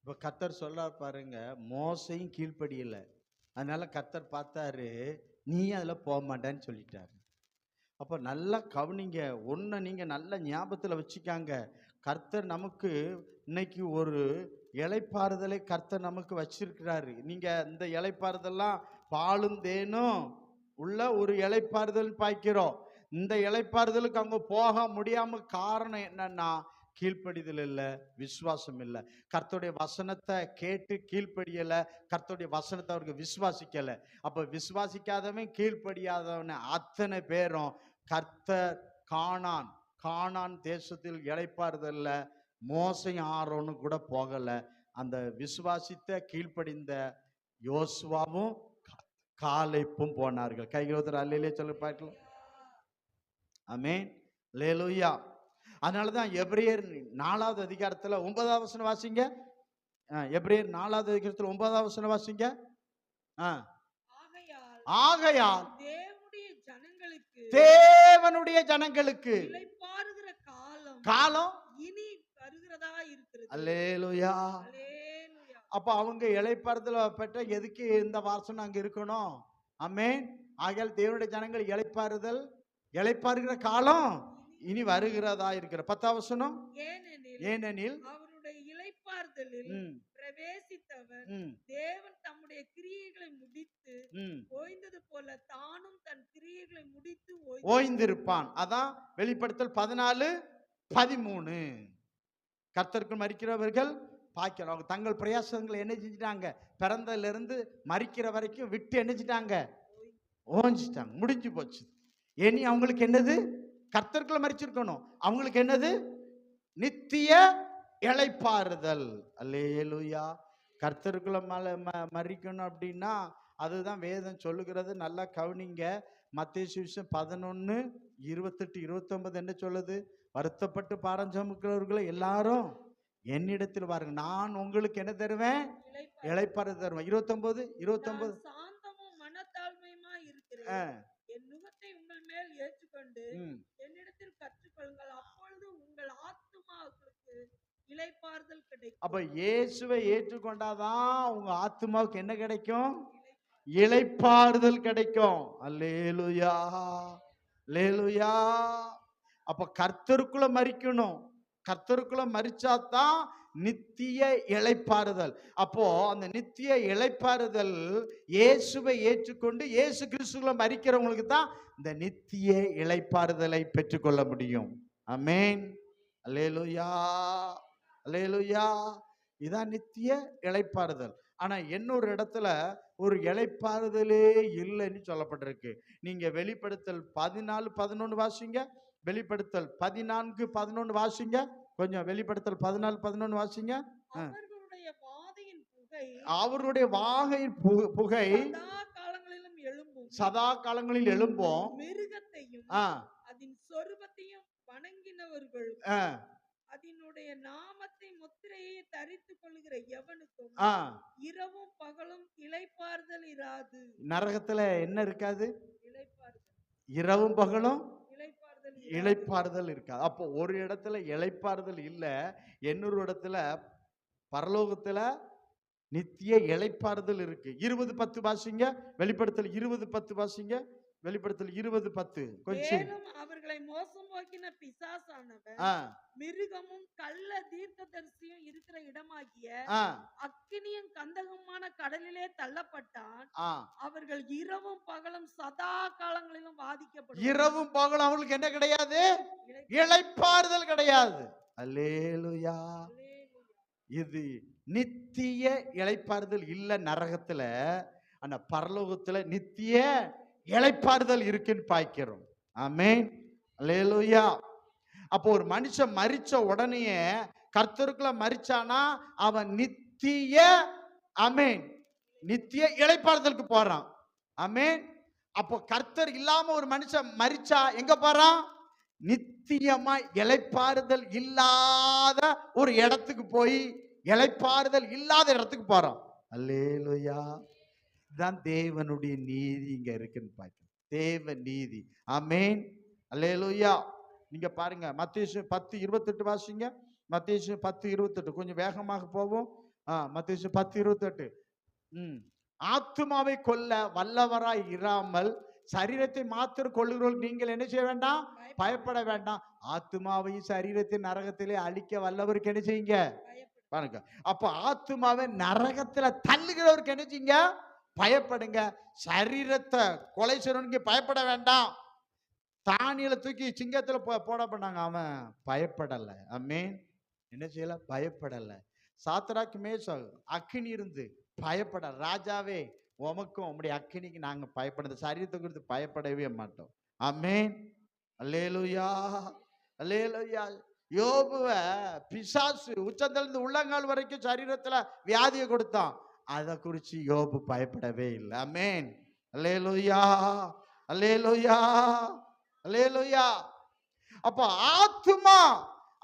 இப்ப கர்த்தர் சொல்றார் பாருங்க, மோசையும் கீழ்ப்படியல. அதனால கர்த்தர் பார்த்தாரு, நீ அதுல போக மாட்டேன்னு சொல்லிட்டாரு. அப்ப நல்லா கவனிங்க, ஒன்ன நீங்க நல்ல ஞாபகத்துல வச்சுக்காங்க. கர்த்தர் நமக்கு இன்னைக்கு ஒரு இளைப்பாறுதலை கர்த்தர் நமக்கு வச்சிருக்கிறாரு. நீங்க இந்த இளைப்பாறுதல்லாம் பாலும் தேனும் உள்ள ஒரு இளைப்பாறுதல் பாய்க்கிறோம். இந்த இளைப்பாறுதலுக்கு அவங்க போக முடியாம காரணம் என்னன்னா, கீழ்ப்படிதல் இல்லை, விசுவாசம் இல்லை. கர்த்தருடைய வசனத்தை கேட்டு கீழ்ப்படியலை, கர்த்தருடைய வசனத்தை அவருக்கு விசுவாசிக்கலை. அப்போ விசுவாசிக்காதவன் கீழ்ப்படியாதவன் அத்தனை பேரும் கர்த்தர் கானான் தேசத்தில் இளைப்பாறுதல்ல மோசையும் ஆரோனும் கூட போகலை. அந்த விசுவாசித்த கீழ்ப்படிந்த யோசுவாவும் காலேப்பும் போனார்கள். கைகளோதர் அல்லேலே சொல்லி பார்க்கலாம். ஆமென், அல்லேலூயா. அதனாலதான் எபிரேயர் 4வது அதிகாரத்துல 9வது வசனம் வாசிங்க. எபிரேயர் 4வது அதிகாரத்துல 9வது வசனம் வாசிங்க. ஆகையால் தேவனுடைய ஜனங்களுக்கு இளைப்பாறுகிற காலம் இனி வருகிறதா இருக்கிறது. அல்லேலூயா. அப்ப அவங்க இளைப்பாறுதல் பெற்ற எதுக்கு இந்த வாசனம் அங்க இருக்கணும்? ஆமென். ஆகையால் தேவனுடைய ஜனங்கள் இளைப்பாறுகிற காலம் இனி வருகிறதா இருக்கிற. 10வது வசனம், ஏனெனில் அவருடைய இளைப்பாறுதலில் பிரவேசித்தவர் தேவன் தம்முடைய கிரியைகளை முடித்து ஓய்ந்தது போல தானும் தன் கிரியைகளை முடித்து ஓய்ந்திருப்பான். அதான் வெளிப்படுத்தல் 14:13. கர்த்தருக்கு மரிக்கிறவர்கள் பாய்க்கலாம். அவங்க தங்கள் பிரயாசங்களை என்ன செஞ்சிட்டாங்க? பிறந்ததுல இருந்து மரிக்கிற வரைக்கும் விட்டு என்ன செஞ்சிட்டாங்க? ஓஞ்சிட்டாங்க, முடிஞ்சு போச்சு. இனி அவங்களுக்கு என்னது? கர்த்தருக்குள்ள மரிச்சிருக்கணும். அவங்களுக்கு என்னது? நித்திய இளைப்பாறுதல். அல்லேலூயா. கர்த்தருக்குள்ள மரிக்கணும் அப்படின்னா அதுதான் வேதம் சொல்லுகிறது. நல்லா கவனிங்க. மத்தேயு சுவிசேஷம் 11:28, 29 என்ன சொல்லுது? வருத்தப்பட்டு பாரஞ்சமுக்கிறவர்களை எல்லாரும் என்னிடத்தில் வாருங்க, நான் உங்களுக்கு என்ன தருவேன்? இளைப்பாறுதல் தருவேன். 29 சாந்தமும் மனத்தாழ்மையுமா இருக்கிறேன், என் நுகத்தை உங்கள் மேல் ஏற்றுக்கொண்டு என்னிடத்தில் கற்றுக்கொள்ளுங்கள், அப்பொழுது உங்கள் ஆத்துமாவுக்கு இளைப்பாறுதல் கிடைக்கும். அப்ப இயேசுவை ஏற்றுக்கொண்டாதான் உங்க ஆத்துமாவுக்கு என்ன கிடைக்கும்? இளைப்பாறுதல் கிடைக்கும். அல்லேலூயா, அல்லேலூயா. அப்ப கர்த்தருக்குள்ள மரிக்கணும். கர்த்தருக்குள்ள மரிச்சாதான் நித்திய இளைப்பாறுதல். அப்போ அந்த நித்திய இளைப்பாறுதல் இயேசுவை ஏற்றுக்கொண்டு இயேசு கிறிஸ்துக்குள்ள மரிக்கிறவங்களுக்கு தான் இந்த நித்திய இளைப்பாறுதலை பெற்றுக்கொள்ள முடியும். ஆமென், அல்லேலூயா, அல்லேலூயா. இதான் நித்திய இளைப்பாறுதல். ஆனா இன்னொரு இடத்துல ஒரு இளைப்பாறுதலே இல்லைன்னு சொல்லப்பட்டிருக்கு. நீங்க வெளிப்படுத்தல் 14:11 வாசிங்க. வெளிப்படுத்தல் 14:11 வாசிங்க. கொஞ்சம் வெளிப்படுத்தல் 14:11 வாசிங்க. அவர்களுடைய வாதையின் புகை அவருடைய வாகையின் புகை சதா காலங்களிலும் எழும்பும். சதா காலங்களில் எழும்பும். மிருகத்தையும் அதன் சொரூபத்தையும் வணங்கினவர்கள் அதனுடைய நாமத்தை முத்திரையை தரித்துக் கொள்கிற எவனுக்கும் இரவும் பகலும் இளைப்பாறுதல் இராது. நரகத்துல என்ன இருக்காது? இளைப்பாறுதல். இரவும் பகலும் இளைப்பாறுதல் இருக்காது. அப்போ ஒரு இடத்துல இளைப்பாறுதல் இல்ல, இன்னொரு இடத்துல பரலோகத்துல நித்திய இளைப்பாறுதல் இருக்கு. 20:10 வாசிங்க. வெளிப்படுத்தல் 20:10 வாசிங்க. வெளிப்படுத்தல் 20:10. கொஞ்சம் அவர்களை மோசமாக்கின பிசாசானவன் மிருகமும் கள்ள தீர்க்கதரிசியும் இருக்கிற இடமாகிய அக்கினியும் கந்தகமான கடலிலே தள்ளப்பட்டான். அவர்கள் இரவும் பகலும் சதா காலங்களிலும் பாதிக்கப்படும். இரவும் பகலும் அவங்களுக்கு என்ன கிடையாது? இளைப்பாறுதல் கிடையாது. அல்லேலூயா. இது நித்திய இளைப்பாறுதல் இல்ல நரகத்துல. ஆனா பரலோகத்துல நித்திய இளைப்பாறுதல் இருக்குன்னு பாய்க்கிறோம். ஆமென். அல்லேலூயா. அப்போ ஒரு மனுஷன் மரிச்ச உடனே கர்த்தருக்குள்ள மரிச்சானா அவன் நித்திய ஆமென் நித்திய இளைப்பாறுதலுக்கு போறான். ஆமென். அப்போ கர்த்தர் இல்லாம ஒரு மனுஷன் மரிச்சா எங்க போறான்? நித்தியமா இளைப்பாறுதல் இல்லாத ஒரு இடத்துக்கு போய் இளைப்பாறுதல் இல்லாத இடத்துக்கு போறோம். அல்லேலூயா. தான் தேவனுடைய நீதி இங்க இருக்குன்னு பார்க்கிறோம். தேவ நீதி. ஆமென். அல்லேலூயா. நீங்க பாருங்க மத்தேயு 10:28 வாசிங்க. மத்தேயு 10:28 கொஞ்சம் வேகமாக போவோம். மத்தேயு 10:28. ஆத்துமாவை கொல்ல வல்லவராய் இராமல் சரீரத்தை மாத்திரம் கொள்ளுகிறவர்கள் நீங்கள் என்ன செய்ய வேண்டாம்? பயப்பட வேண்டாம். ஆத்துமாவையும் சரீரத்தை நரகத்திலே அழிக்க வல்லவருக்கு என்ன செய்யுங்க? பாருங்க. அப்ப ஆத்துமாவை நரகத்துல தள்ளுகிறவருக்கு என்ன செய்யுங்க? பயப்படுங்க. சரீரத்தை கொலை செய்யறவனுக்கு பயப்பட வேண்டாம். தானியில தூக்கி சிங்கத்துல போட பண்ணாங்க, அவன் பயப்படல. ஆமென். என்ன செய்யல? பயப்படல. சாத்ராக் மேஷாக் அக்கினி இருந்து பயப்பட, ராஜாவே உமக்கும் உம்முடைய அக்கினிக்கு நாங்க பயப்படுறது, சரீரத்தை குறித்து பயப்படவே மாட்டோம். ஆமென். அல்லேலூயா. அல்லேலூயா. யோபுவ பிசாசு உச்சத்திலிருந்து உள்ளங்கால் வரைக்கும் சரீரத்துல வியாதியை கொடுத்தான், அதை குறிச்சு யோபு பயப்படவே இல்லை. ஆமென். அல்லேலூயா. அல்லேலூயா. அல்லேலூயா. அப்ப ஆத்துமா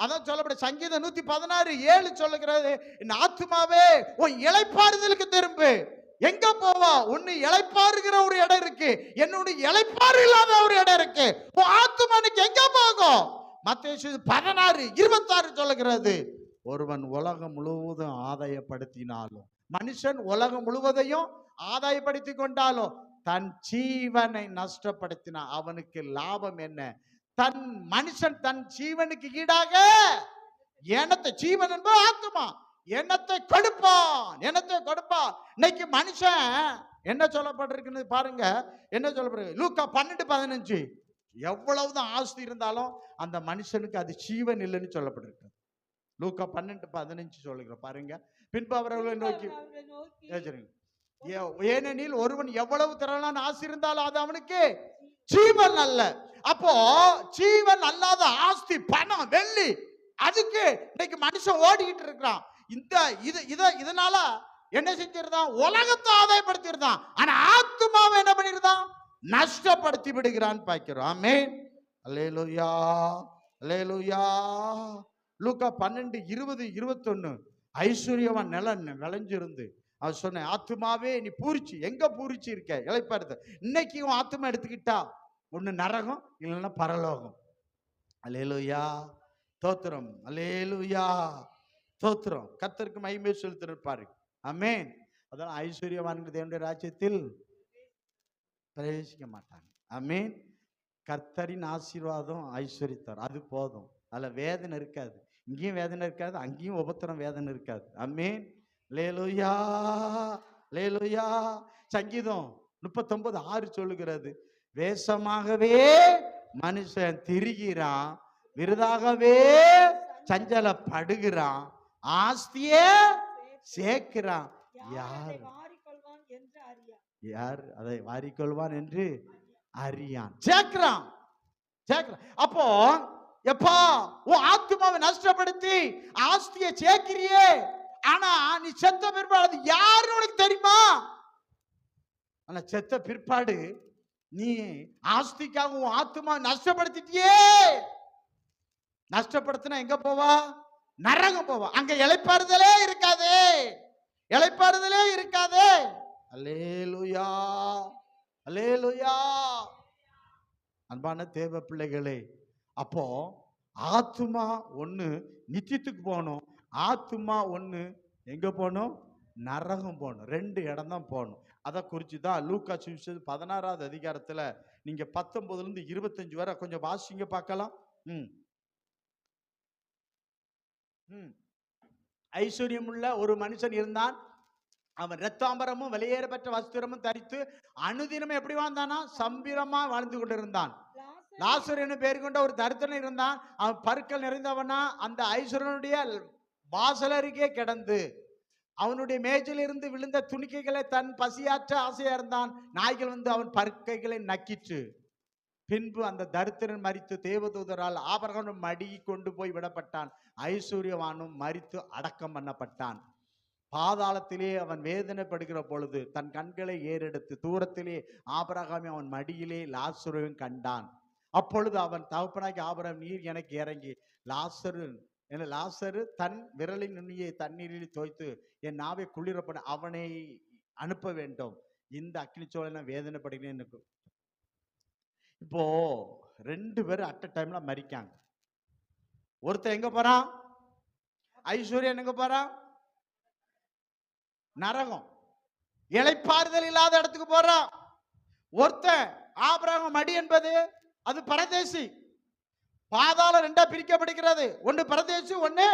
அதான் சொல்லப்படும். சங்கீதம் 116:7 சொல்லுகிறது, என் ஆத்துமாவே உன் இளைப்பாறுதலுக்கு திரும்பு. எங்க போவா? ஒன்னு இளைப்பாறுகிற ஒரு இடம் இருக்கு, என்னோட இளைப்பாறு இல்லாத ஒரு இடம் இருக்கு. ஆத்துமானுக்கு எங்க போகும்? மத்தேயு 16:26 சொல்லுகிறது, ஒருவன் உலகம் முழுவதும் ஆதாயப்படுத்தினாலும், மனுஷன் உலகம் முழுவதையும் ஆதாயப்படுத்தி கொண்டாலும் தன் ஜீவனை நஷ்டப்படுத்தினா அவனுக்கு லாபம் என்ன? தன் மனுஷன் தன் ஜீவனுக்கு ஈடாக எண்ணத்தை, ஜீவன் என்பது ஆத்துமா, எண்ணத்தை கொடுப்பான். எண்ணத்தை கொடுப்பான். இன்னைக்கு மனுஷன் என்ன சொல்லப்பட்டிருக்குன்னு பாருங்க. என்ன சொல்லப்படுது? லூக்கா 12:15. எவ்வளவுதான் ஆஸ்தி இருந்தாலும் அந்த மனுஷனுக்கு அது ஜீவன் இல்லைன்னு சொல்லப்பட்டிருக்கு. லூக்கா 12:15 சொல்லுகிற பாருங்க. பின்பு அவர்களை நோக்கி, ஏனெனில் ஒருவன் எவ்வளவு திரளான ஆஸ்தி இருந்தாலும் அது அவனுக்கு ஜீவன் அல்ல. அப்போ ஜீவன் அல்லாத ஆஸ்தி, பணம், வெள்ளி, அதுக்கு இன்னைக்கு மனுஷன் ஓடிக்கிட்டு இருக்கிறான். இதனால என்ன செஞ்சிருந்தான்? உலகத்தை ஆதாயப்படுத்திருந்தான். ஆனா ஆத்துமாவை என்ன பண்ணிருந்தான்? நஷ்டப்படுத்தி விடுகிறான் பார்க்கிறோம். ஆமென். அல்லேலூயா. அல்லேலூயா. லூக்கா 12:20-21 ஐஸ்வர்யவான் நிலம் விளைஞ்சிருந்து அவர் சொன்ன, ஆத்துமாவே நீ பூரிச்சு, எங்க பூரிச்சு இருக்க? இளைப்பாறுது. இன்னைக்கு ஆத்துமா எடுத்துக்கிட்டா ஒண்ணு நரகம், இல்லைன்னா பரலோகம். அல்லேலூயா. தோத்திரம். அல்லேலூயா. தோத்திரம். கர்த்தருக்கு மகிமை செலுத்திருப்பாரு. ஆமென். அதான் ஐஸ்வர்யவான்கள் தேவனுடைய ராஜ்யத்தில் பிரவேசிக்க மாட்டாங்க. ஆமென். கர்த்தரின் ஆசீர்வாதம் ஐஸ்வர்யத்தார், அது போதும். அதுல வேதனை இருக்காது. இங்கேயும் வேதனை இருக்காது, அங்கேயும் உபத்திரம் வேதனை இருக்காது. ஆமென். அல்லேலூயா. அல்லேலூயா. சங்கீதம் 39:6 சொல்லுகிறது, வேஷமாகவே மனுஷன் திரிகிறான், விருதாகவே சஞ்சலப்படுகிறான், ஆஸ்திய சேர்க்கிறான், யார் அதை வாரிக்கொள்வான் என்று அறியான். யார் அதை வாரிக்கொள்வான் என்று அறியான். சேர்க்கிறான். அப்போ எப்பா உன் ஆத்துமாவை நஷ்டப்படுத்தி ஆஸ்தியை சேர்க்கிறியே, ஆனா நீ செத்த பிற்பாடு யாரு உனக்கு தெரியுமா? ஆனா செத்த பிற்பாடு நீ ஆஸ்திக்காக உன் ஆத்துமா நஷ்டப்படுத்திட்டியே. நஷ்டப்படுத்தினா எங்க போவா? நரகம் போவா. அங்க இளைப்பாறுதலே இருக்காதே, இளைப்பாறுதலே இருக்காதே. அல்லேலூயா, அல்லேலூயா. அன்பான தேவ பிள்ளைகளே, அப்போ ஆத்துமா ஒண்ணு நித்தியத்துக்கு போகணும், ஆத்துமா ஒண்ணு எங்க போகணும்? நரகம் போகணும். 2 இடம் தான் போகணும். அதை குறித்து தான் லூக்கா சுவிசேஷம் 16வது அதிகாரத்துல நீங்க 19 இருந்து 25 வரை கொஞ்சம் வாசிங்க பார்க்கலாம். ஐஸ்வர்யம் உள்ள ஒரு மனுஷன் இருந்தான். அவன் இரத்தாம்பரமும் வெளியேறப்பட்ட வஸ்திரமும் தரித்து அனுதினமும் எப்படி வாழ்ந்தானா? சம்பிரமா வாழ்ந்து கொண்டிருந்தான். லாசர் என்ன பேர் கொண்ட ஒரு தரித்திரன் இருந்தான். அவன் பற்கள் நிறைந்தவனா அந்த ஐஸ்வர்யனுடைய வாசல் அருகே கிடந்து அவனுடைய மேஜில் இருந்து விழுந்த துணிக்கைகளை தன் பசியாற்ற ஆசையா இருந்தான். நாய்கள் வந்து அவன் பற்கைகளை நக்கிற்று. பின்பு அந்த தரித்திரன் மரித்து தேவதூதரால் ஆபிரகாம் மடி கொண்டு போய் விடப்பட்டான். ஐஸ்வர்யவானும் மரித்து அடக்கம் பண்ணப்பட்டான். பாதாளத்திலே அவன் வேதனைப்படுகிற பொழுது தன் கண்களை ஏறெடுத்து தூரத்திலே ஆபிரகாமை அவன் மடியிலே லாசருவையும் கண்டான். அப்பொழுது அவன் தகப்பனாகி ஆபிரகாம், நீர் எனக்கு இறங்கி லாசரு தன் விரலின் நுனியை தண்ணீரில் தோய்த்து என் நாவை குளிரப்பட அவனை அனுப்ப வேண்டும். இந்த அக்னிச்சோழனை வேதனைப்படுகிறேன். இப்போ 2 பேர் அட் அ டைம்ல மரிக்காங்க. ஒருத்தன் எங்க போறான்? ஐஸ்வர்யன் எங்க போறான்? நரகம், இளைப்பாறுதல் இல்லாத இடத்துக்கு போறான். ஒருத்தன் ஆபிரகாம் மடி என்பது அது பரதேசி. பாதாளம் 2ஆ பிரிக்கப்படுகிறது. ஒன்று பரதேசி, ஒன்று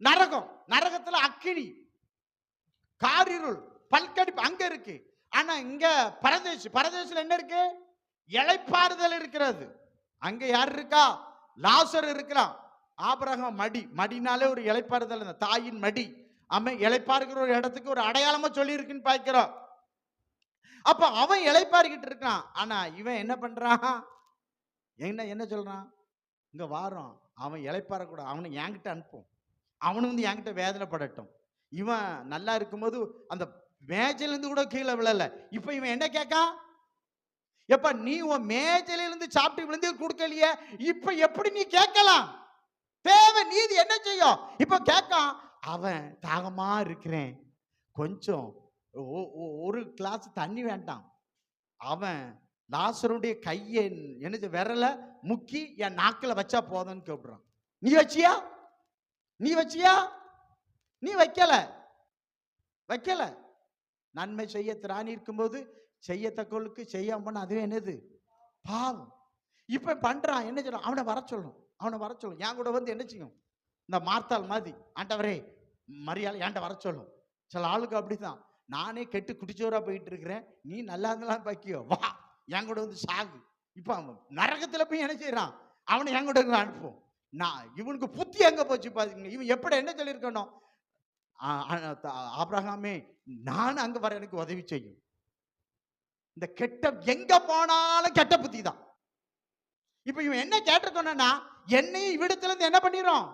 நரகம். நரகத்துல அக்கினி, காரிருள், பல்கடிப்பு அங்க இருக்கு. ஆனா இங்க பரதேசில என்ன இருக்கு? இளைப்பாறுதல் இருக்கிறது. அங்க யார் இருக்கா? லாசர் இருக்கிறான். ஆபிரகாம் மடினாலே ஒரு இளைப்பாறுதல். தாயின் மடி இளைப்பாறுகிற ஒரு இடத்துக்கு ஒரு அடையாளமா சொல்லி இருக்குன்னு பார்க்கிறோம். அப்ப அவன் இளைப்பாறுகிட்டு இருக்கான். ஆனா இவன் என்ன பண்றான்? என்ன சொல்றான்? இங்க வாரம் அவன் இளைப்பாறக்கூடாது, அவனை என்கிட்ட அனுப்பும், அவனு வந்து என்கிட்ட வேதனைப்படட்டும். இவன் நல்லா இருக்கும்போது அந்த மேஜையிலிருந்து கூட கீழே விழல. இப்ப இவன் என்ன கேட்கான்? எப்ப நீ உன் மேஜையிலிருந்து சாப்பிட்டு விழுந்து கொடுக்கலையே, இப்ப எப்படி நீ கேட்கலாம்? தேவை நீதி என்ன செய்யும்? இப்ப கேட்கான். அவன் தாகமா இருக்கிறேன், கொஞ்சம் ஒரு கிளாஸ் தண்ணி வேண்டாம். அவன் லாசருடைய கையை என்ன விரல முக்கி என் நாக்கில் வச்சா போதும்னு கேட்கிறான். நீ வச்சியா? நீ வைக்கல. நன்மை செய்ய திராணி இருக்கும்போது செய்யத்தக்கவளுக்கு செய்யாம பண்ண அதுவே என்னது? பாவம். இப்ப பண்றான். என்ன சொல்றான்? அவனை வர சொல்லணும். என் கூட வந்து என்ன செய்யும்? இந்த மார்த்தாள் மாதிரி, ஆண்டவரே மரியாதை ஏன்ட வர சொல்லும். சில ஆளுக்கு அப்படித்தான். நானே கெட்டு குடிச்சோரா போயிட்டு இருக்கிறேன், நீ நல்லா இருந்தாலும் பாக்கியோ, வா என் கூட வந்து சாகு. இப்ப அவன் நரகத்துல போய் என்ன செய்யறான்? அவனை என் கூட அனுப்பும். நான் இவனுக்கு புத்தி எங்க போச்சு பாத்தீங்க. இவன் எப்படி என்ன சொல்லியிருக்கணும்? ஆபிரகாமே, நான் அங்க வர எனக்கு உதவி செய்யும். இந்த கெட்ட எங்க போனாலும் கெட்ட புத்தி தான். இப்ப இவன் என்ன கேட்டிருக்கோன்னா, என்னையும் இவ்விடத்துல இருந்து என்ன பண்ணிடும்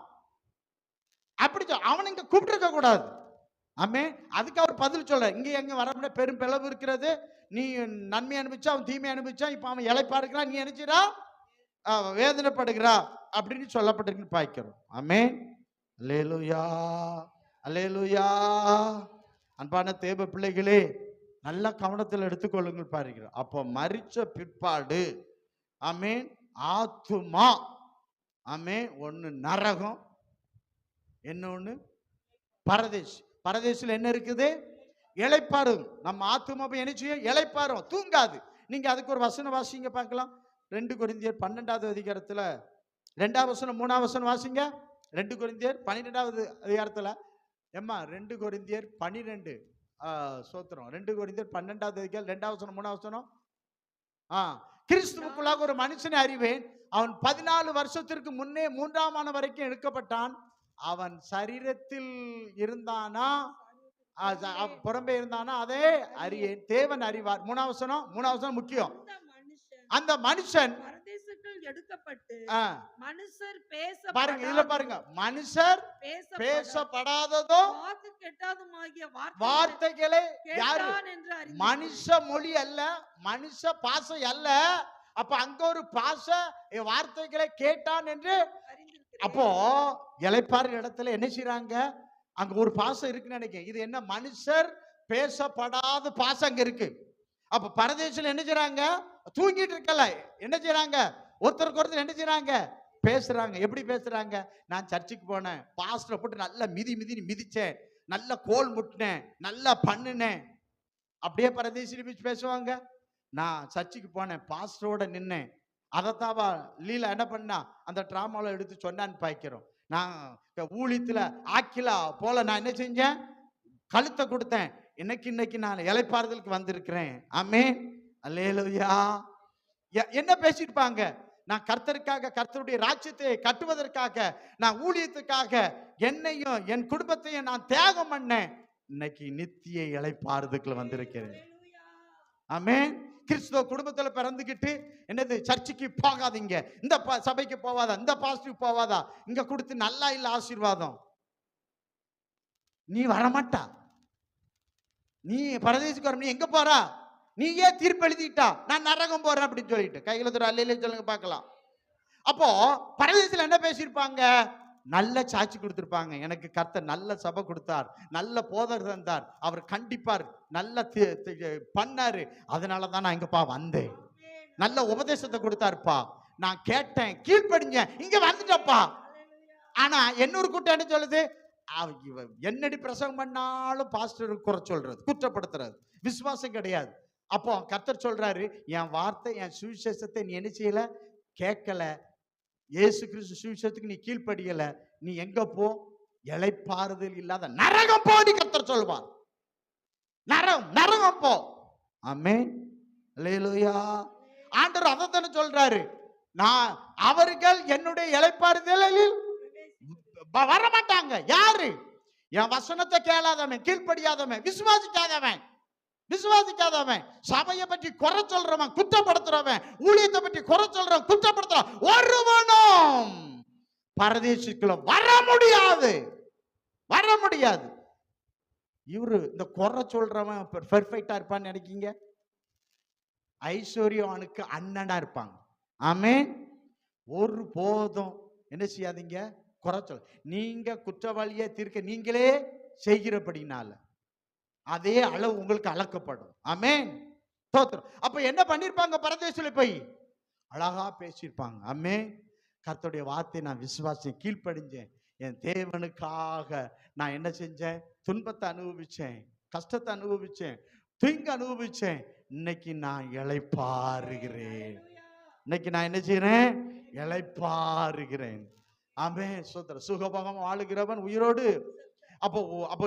அப்படி அவன் இங்க கூப்பிட்டு இருக்க கூடாது. ஆமே, அதுக்கு அவர் பதில் சொல்ற. இங்க எங்க வர பெரும் பிளவு இருக்கிறது. நீ நன்மை அனுப்பிச்சா, அவன் தீமை அனுப்பிச்சா. இப்ப அவன் இளைப்பாறுக்கிறான், நீ நினைச்சிடா வேதனைப்படுகிறா அப்படின்னு சொல்லப்பட்டிருக்குன்னு பார்க்கிறோம். ஆமே, அல்லேலூயா, அல்லேலூயா. அன்பான தேவ பிள்ளைகளே, நல்ல கவனத்தில் எடுத்துக்கொள்ளுங்கள் பாருகிறோம். அப்போ மரிச்ச பிற்பாடு ஆமேன் ஆத்துமா, ஆமேன் ஒன்னு நரகம், இன்னொன்னு பரதேசி. பரதேசில் என்ன இருக்குது? இளைப்பாறும். நம்ம ஆத்துமா போய் என்ன செய்யும்? இளைப்பாறும், தூங்காது. நீங்க அதுக்கு ஒரு வசனம் வாசிங்க பார்க்கலாம். 2 கொரிந்தியர் 12வது அதிகாரத்துல 2வது வசனம் 3வது வசனம் வாசிங்க. 2 கொரிந்தியர் 12வது அதிகாரத்துல எம்மா 2 கொரிந்தியர் 12 சோத்திரம் 2 கொரிந்தியர் 12வது அதிகாரம் 2வது வசனம் 3வது வசனம். கிறிஸ்துவுக்குள்ளாக ஒரு மனுஷனை அறிவேன், அவன் 14 வருஷத்திற்கு முன்னே 3ஆம் ஆண்டு வரைக்கும் எடுக்கப்பட்டான். அவன் சரீரத்தில் இருந்தானா? புறம்பே இருந்தானா அதே அறியேன், தேவன் அறிவார். மூணாவது முக்கியம். அந்த மனுஷன் பரதேசுக்குள் எடுக்கப்பட்டு மனுஷர் பாருங்க, இதுல பாருங்க, மனுஷர் பேசப்படாததோ வாக்கு கெட்டாதுமாகிய வார்த்தைகளை யாரு? என்று மனுஷ மொழி அல்ல, மனுஷ பாசை அல்ல. அப்ப அங்க ஒரு பாச வார்த்தைகளை கேட்டான் என்று. அப்போ இளைப்பாறு இடத்துல என்ன செய்யறாங்க? அங்க ஒரு பாசம் இருக்குன்னு நினைக்கிறேன். இது என்ன? மனுஷர் பேசப்படாத பாசம் அங்க இருக்கு. அப்ப பரதேசில என்ன செய்யறாங்க? தூங்கிட்டு இருக்கல, என்ன செய்யறாங்க? ஒருத்தருக்கு ஒருத்தர் என்ன செய்யறாங்க? பேசுறாங்க. எப்படி பேசுறாங்க? நான் சர்ச்சுக்கு போனேன், பாஸ்டரை போட்டு நல்லா மிதிச்சேன், நல்ல கோல் முட்டினேன், நல்லா பண்ணினேன். அப்படியே பரதேசி பேசுவாங்க. நான் சர்ச்சுக்கு போனேன், பாஸ்டரோட நின்னேன், அதைத்தாவா லீலா என்ன பண்ணா அந்த டிராமால எடுத்து சொன்னான்னு பாய்க்கிறோம். நான் ஊழியத்துல ஆக்கிலா போல நான் என்ன செஞ்சேன்? கழுத்தை கொடுத்தேன். இன்னைக்கு நான் இளைப்பாறுதலுக்கு வந்திருக்கிறேன். ஆமென், அல்லேலூயா. என்ன பேசிருப்பாங்க? நான் கர்த்தருக்காக, கர்த்தருடைய ராஜ்யத்தை கட்டுவதற்காக, நான் ஊழியத்துக்காக என்னையும் என் குடும்பத்தையும் நான் தியாகம் பண்ணேன். இன்னைக்கு நித்திய இளைப்பாறுதலுக்கு வந்திருக்கிறேன். ஆமென். கிறிஸ்துவ குடும்பத்துல பிறந்துகிட்டு என்னது? சர்ச்சுக்கு போகாதீங்க, இந்த சபைக்கு போவாதா, இந்த பாஸ்டருக்கு போவாதா, இங்க கொடுத்து நல்லா இல்ல ஆசீர்வாதம், நீ வரமாட்டா. நீ பரதேசிக்கு வர, நீ எங்க போறா? நீ ஏன் தீர்ப்பு எழுதிட்டா? நான் நரகம் போறேன் அப்படின்னு சொல்லிட்டு கையில தர அல்லையில சொல்லுங்க பார்க்கலாம். அப்போ பரதேசில என்ன பேசியிருப்பாங்க? நல்ல சாட்சி கொடுத்திருப்பாங்க. எனக்கு கர்த்தர் நல்ல சபை கொடுத்தார், நல்ல போதர் தந்தார், அவர் கண்டிப்பார், நல்ல பண்ணாரு, அதனாலதான் நான் இங்கப்பா வந்தேன், நல்ல உபதேசத்தை கொடுத்தாருப்பா, நான் கேட்டேன், கீழ்ப்படிஞ்சேன், இங்க வந்துட்டப்பா. ஆனா இன்னொரு கூட்டம் என்ன சொல்லுது? என்னடி பிரசங்கம் பண்ணாலும் பாஸ்டர் குறை சொல்றது, குற்றப்படுத்துறது, விசுவாசம் கிடையாது. அப்போ கர்த்தர் சொல்றாரு, என் வார்த்தை, என் சுவிசேஷத்தை நீ என்ன செய்யல? கேட்கல. இயேசு கிறிஸ்து சுவிசேஷத்துக்கு நீ கீழ்ப்படியல, நீ எங்க போ? இளைப்பாறுதல் இல்லாத நரகம் போடி கர்த்தர் சொல்வார். நரகம் போ. ஆமென், அல்லேலூயா. ஆண்டவர் அதைத்தானே சொல்றாரு, நான் அவர்கள் என்னுடைய இளைப்பாறுதலில் வர மாட்டாங்க. யாரு? என் வசனத்தை கேளாதவன், கீழ்ப்படியாதவன், விசுவாசிக்காதவன், சபையை பற்றி குறை சொல்றவன், குற்றப்படுத்துறவன், ஊழியத்தை பற்றி குறை சொல்றவன், குற்றப்படுத்துறவன் ஒருவனும் பரதேசிக்குள்ள வர முடியாது. இவரு இந்த குறை சொல்றவன் பெர்ஃபெக்ட்டா இருப்பான்னு நினைக்கீங்க? ஐஸ்வர்யவானுக்கு அண்ணனா இருப்பாங்க. ஆமென். ஒரு போதும் என்ன செய்யாதீங்க? குறை சொல்ல. நீங்க குற்றவாளியை தீர்க்க நீங்களே செய்கிறபடினால அதே அளவு உங்களுக்கு அளக்கப்படும். ஆமென், ஸ்தோத்திரம். அப்ப என்ன பண்ணிருப்பாங்க? பரதேசில போய் அழகா பேசியிருப்பாங்க. ஆமென். கர்த்தருடைய வார்த்தை நான் விசுவாசி, கீழ்ப்படிஞ்சேன், என் தேவனுக்காக நான் என்ன செஞ்சேன்? துன்பத்தை அனுபவிச்சேன், கஷ்டத்தை அனுபவிச்சேன், தீங்கு அனுபவிச்சேன். இன்னைக்கு நான் இளைப்பாறுகிறேன். இன்னைக்கு நான் என்ன செய்யறேன்? இளைப்பாறுகிறேன். ஆமென், ஸ்தோத்திரம். சுகபோகம் ஆளுகிறவன் உயிரோடு. அப்போ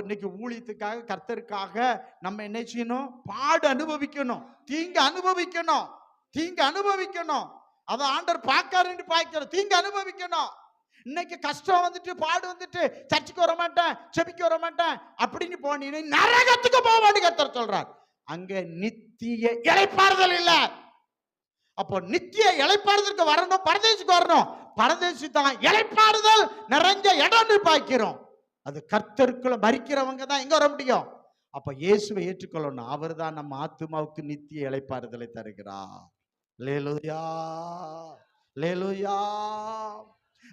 இன்னைக்கு ஊழியத்துக்காக, கர்த்தருக்காக நம்ம என்ன செய்யணும்? பாடு அனுபவிக்கணும், தீங்கு அனுபவிக்கணும். அதை ஆண்டவர் பார்க்காருன்னு பார்க்கிறோம். தீங்கு அனுபவிக்கணும். இன்னைக்கு கஷ்டம் வந்துட்டு, பாடு வந்துட்டு, சர்ச்சுக்கு வர மாட்டேன், செபிக்க வர மாட்டேன் அப்படின்னு போனீங்க, நரகத்துக்கு போவான்னு கர்த்தர் சொல்றார். அங்க நித்திய இளைப்பாறுதல் இல்ல. அப்போ நித்திய இளைப்பாறுதலுக்கு வரணும், பரதேசிக்கு வரணும். பரதேசி தான் இளைப்பாறுதல் நிறைஞ்ச இடம்னு பார்க்கிறோம். அது கர்த்தருக்குள்ள மரிக்கிறவங்க தான் எங்க வர முடியும்? அப்ப இயேசுவை ஏற்றுக்கொள்ளணும். அவர் தான் நம்ம ஆத்துமாவுக்கு நித்திய இளைப்பாறுதலை தருகிறார். அல்லேலூயா, அல்லேலூயா.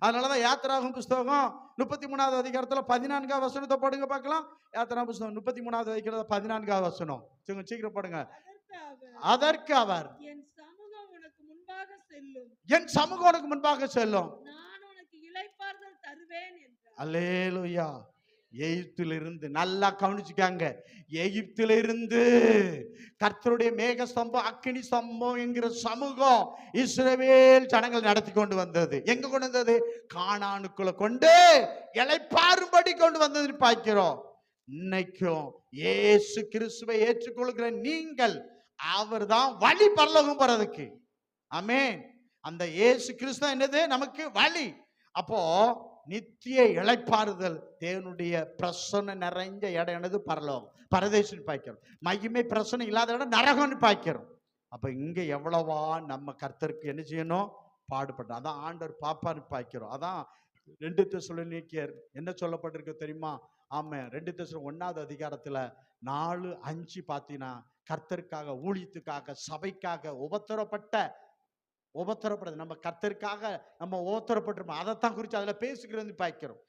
அதனாலதான் யாத்திராகமம் புஸ்தகம் 33வது அதிகாரத்துல 14வது வசனத்தை போடுங்க பார்க்கலாம். யாத்திராகமம் புஸ்தகம் 33வது அதிகாரத்துல 14வது வசனம் சீக்கிரம் போடுங்க. அதற்கு அவர், என் சமூகம் உனக்கு முன்பாக செல்லும், நான் உனக்கு இளைப்பாறுதல் தருவேன் என்றார். அல்லேலூயா. எகிப்திலிருந்து நல்லா கவனிச்சுக்காங்க. எகிப்திலிருந்து கர்த்தருடைய மேக ஸ்தம்பம், அக்கினி ஸ்தம்பம் என்கிற சமூகம் இஸ்ரவேல் ஜனங்கள் நடத்தி கொண்டு வந்தது. எங்க கொண்டு வந்தது? கானானுக்குள்ள கொண்டு இளைப்பாறும்படி கொண்டு வந்தது பார்க்கிறோம். இன்னைக்கும் இயேசு கிறிஸ்துவை ஏற்றுக்கொள்கிற நீங்கள், அவர் தான் வழி பரலோகம் போறதுக்கு. ஆமென். அந்த இயேசு கிறிஸ்து என்னது? நமக்கு வழி. அப்போ நித்திய இளைப்பாறுதல், தேவனுடைய பிரசன்னம் நிறைஞ்ச இடம் என்னது? பரலோகம், பரதேசம் பாய்க்கிறோம். மகிமை பிரசன்னம் இல்லாத இடம் நரகம்னு பாய்க்கிறோம். அப்ப இங்க எவ்வளவா நம்ம கர்த்தருக்கு என்ன செய்யணும்? பாடுபட்டோம். அதான் ஆண்டவர் பாப்பான்னு பாய்க்கிறோம். அதான் 2 தெசலோனிக்கேயர் என்ன சொல்லப்பட்டிருக்கு தெரியுமா? ஆமா, 2 தெசலோனிக்கேயர் 1வது அதிகாரத்துல 4:5 பார்த்தீங்கன்னா, கர்த்தருக்காக, ஊழியத்துக்காக, சபைக்காக உபத்திரப்படுறது நம்ம கர்த்தருக்காக நம்ம உபத்திரப்பட்டிருப்போம். அதைத்தான் குறித்து அதுல பேசுகிறது பாய்க்கிறோம்.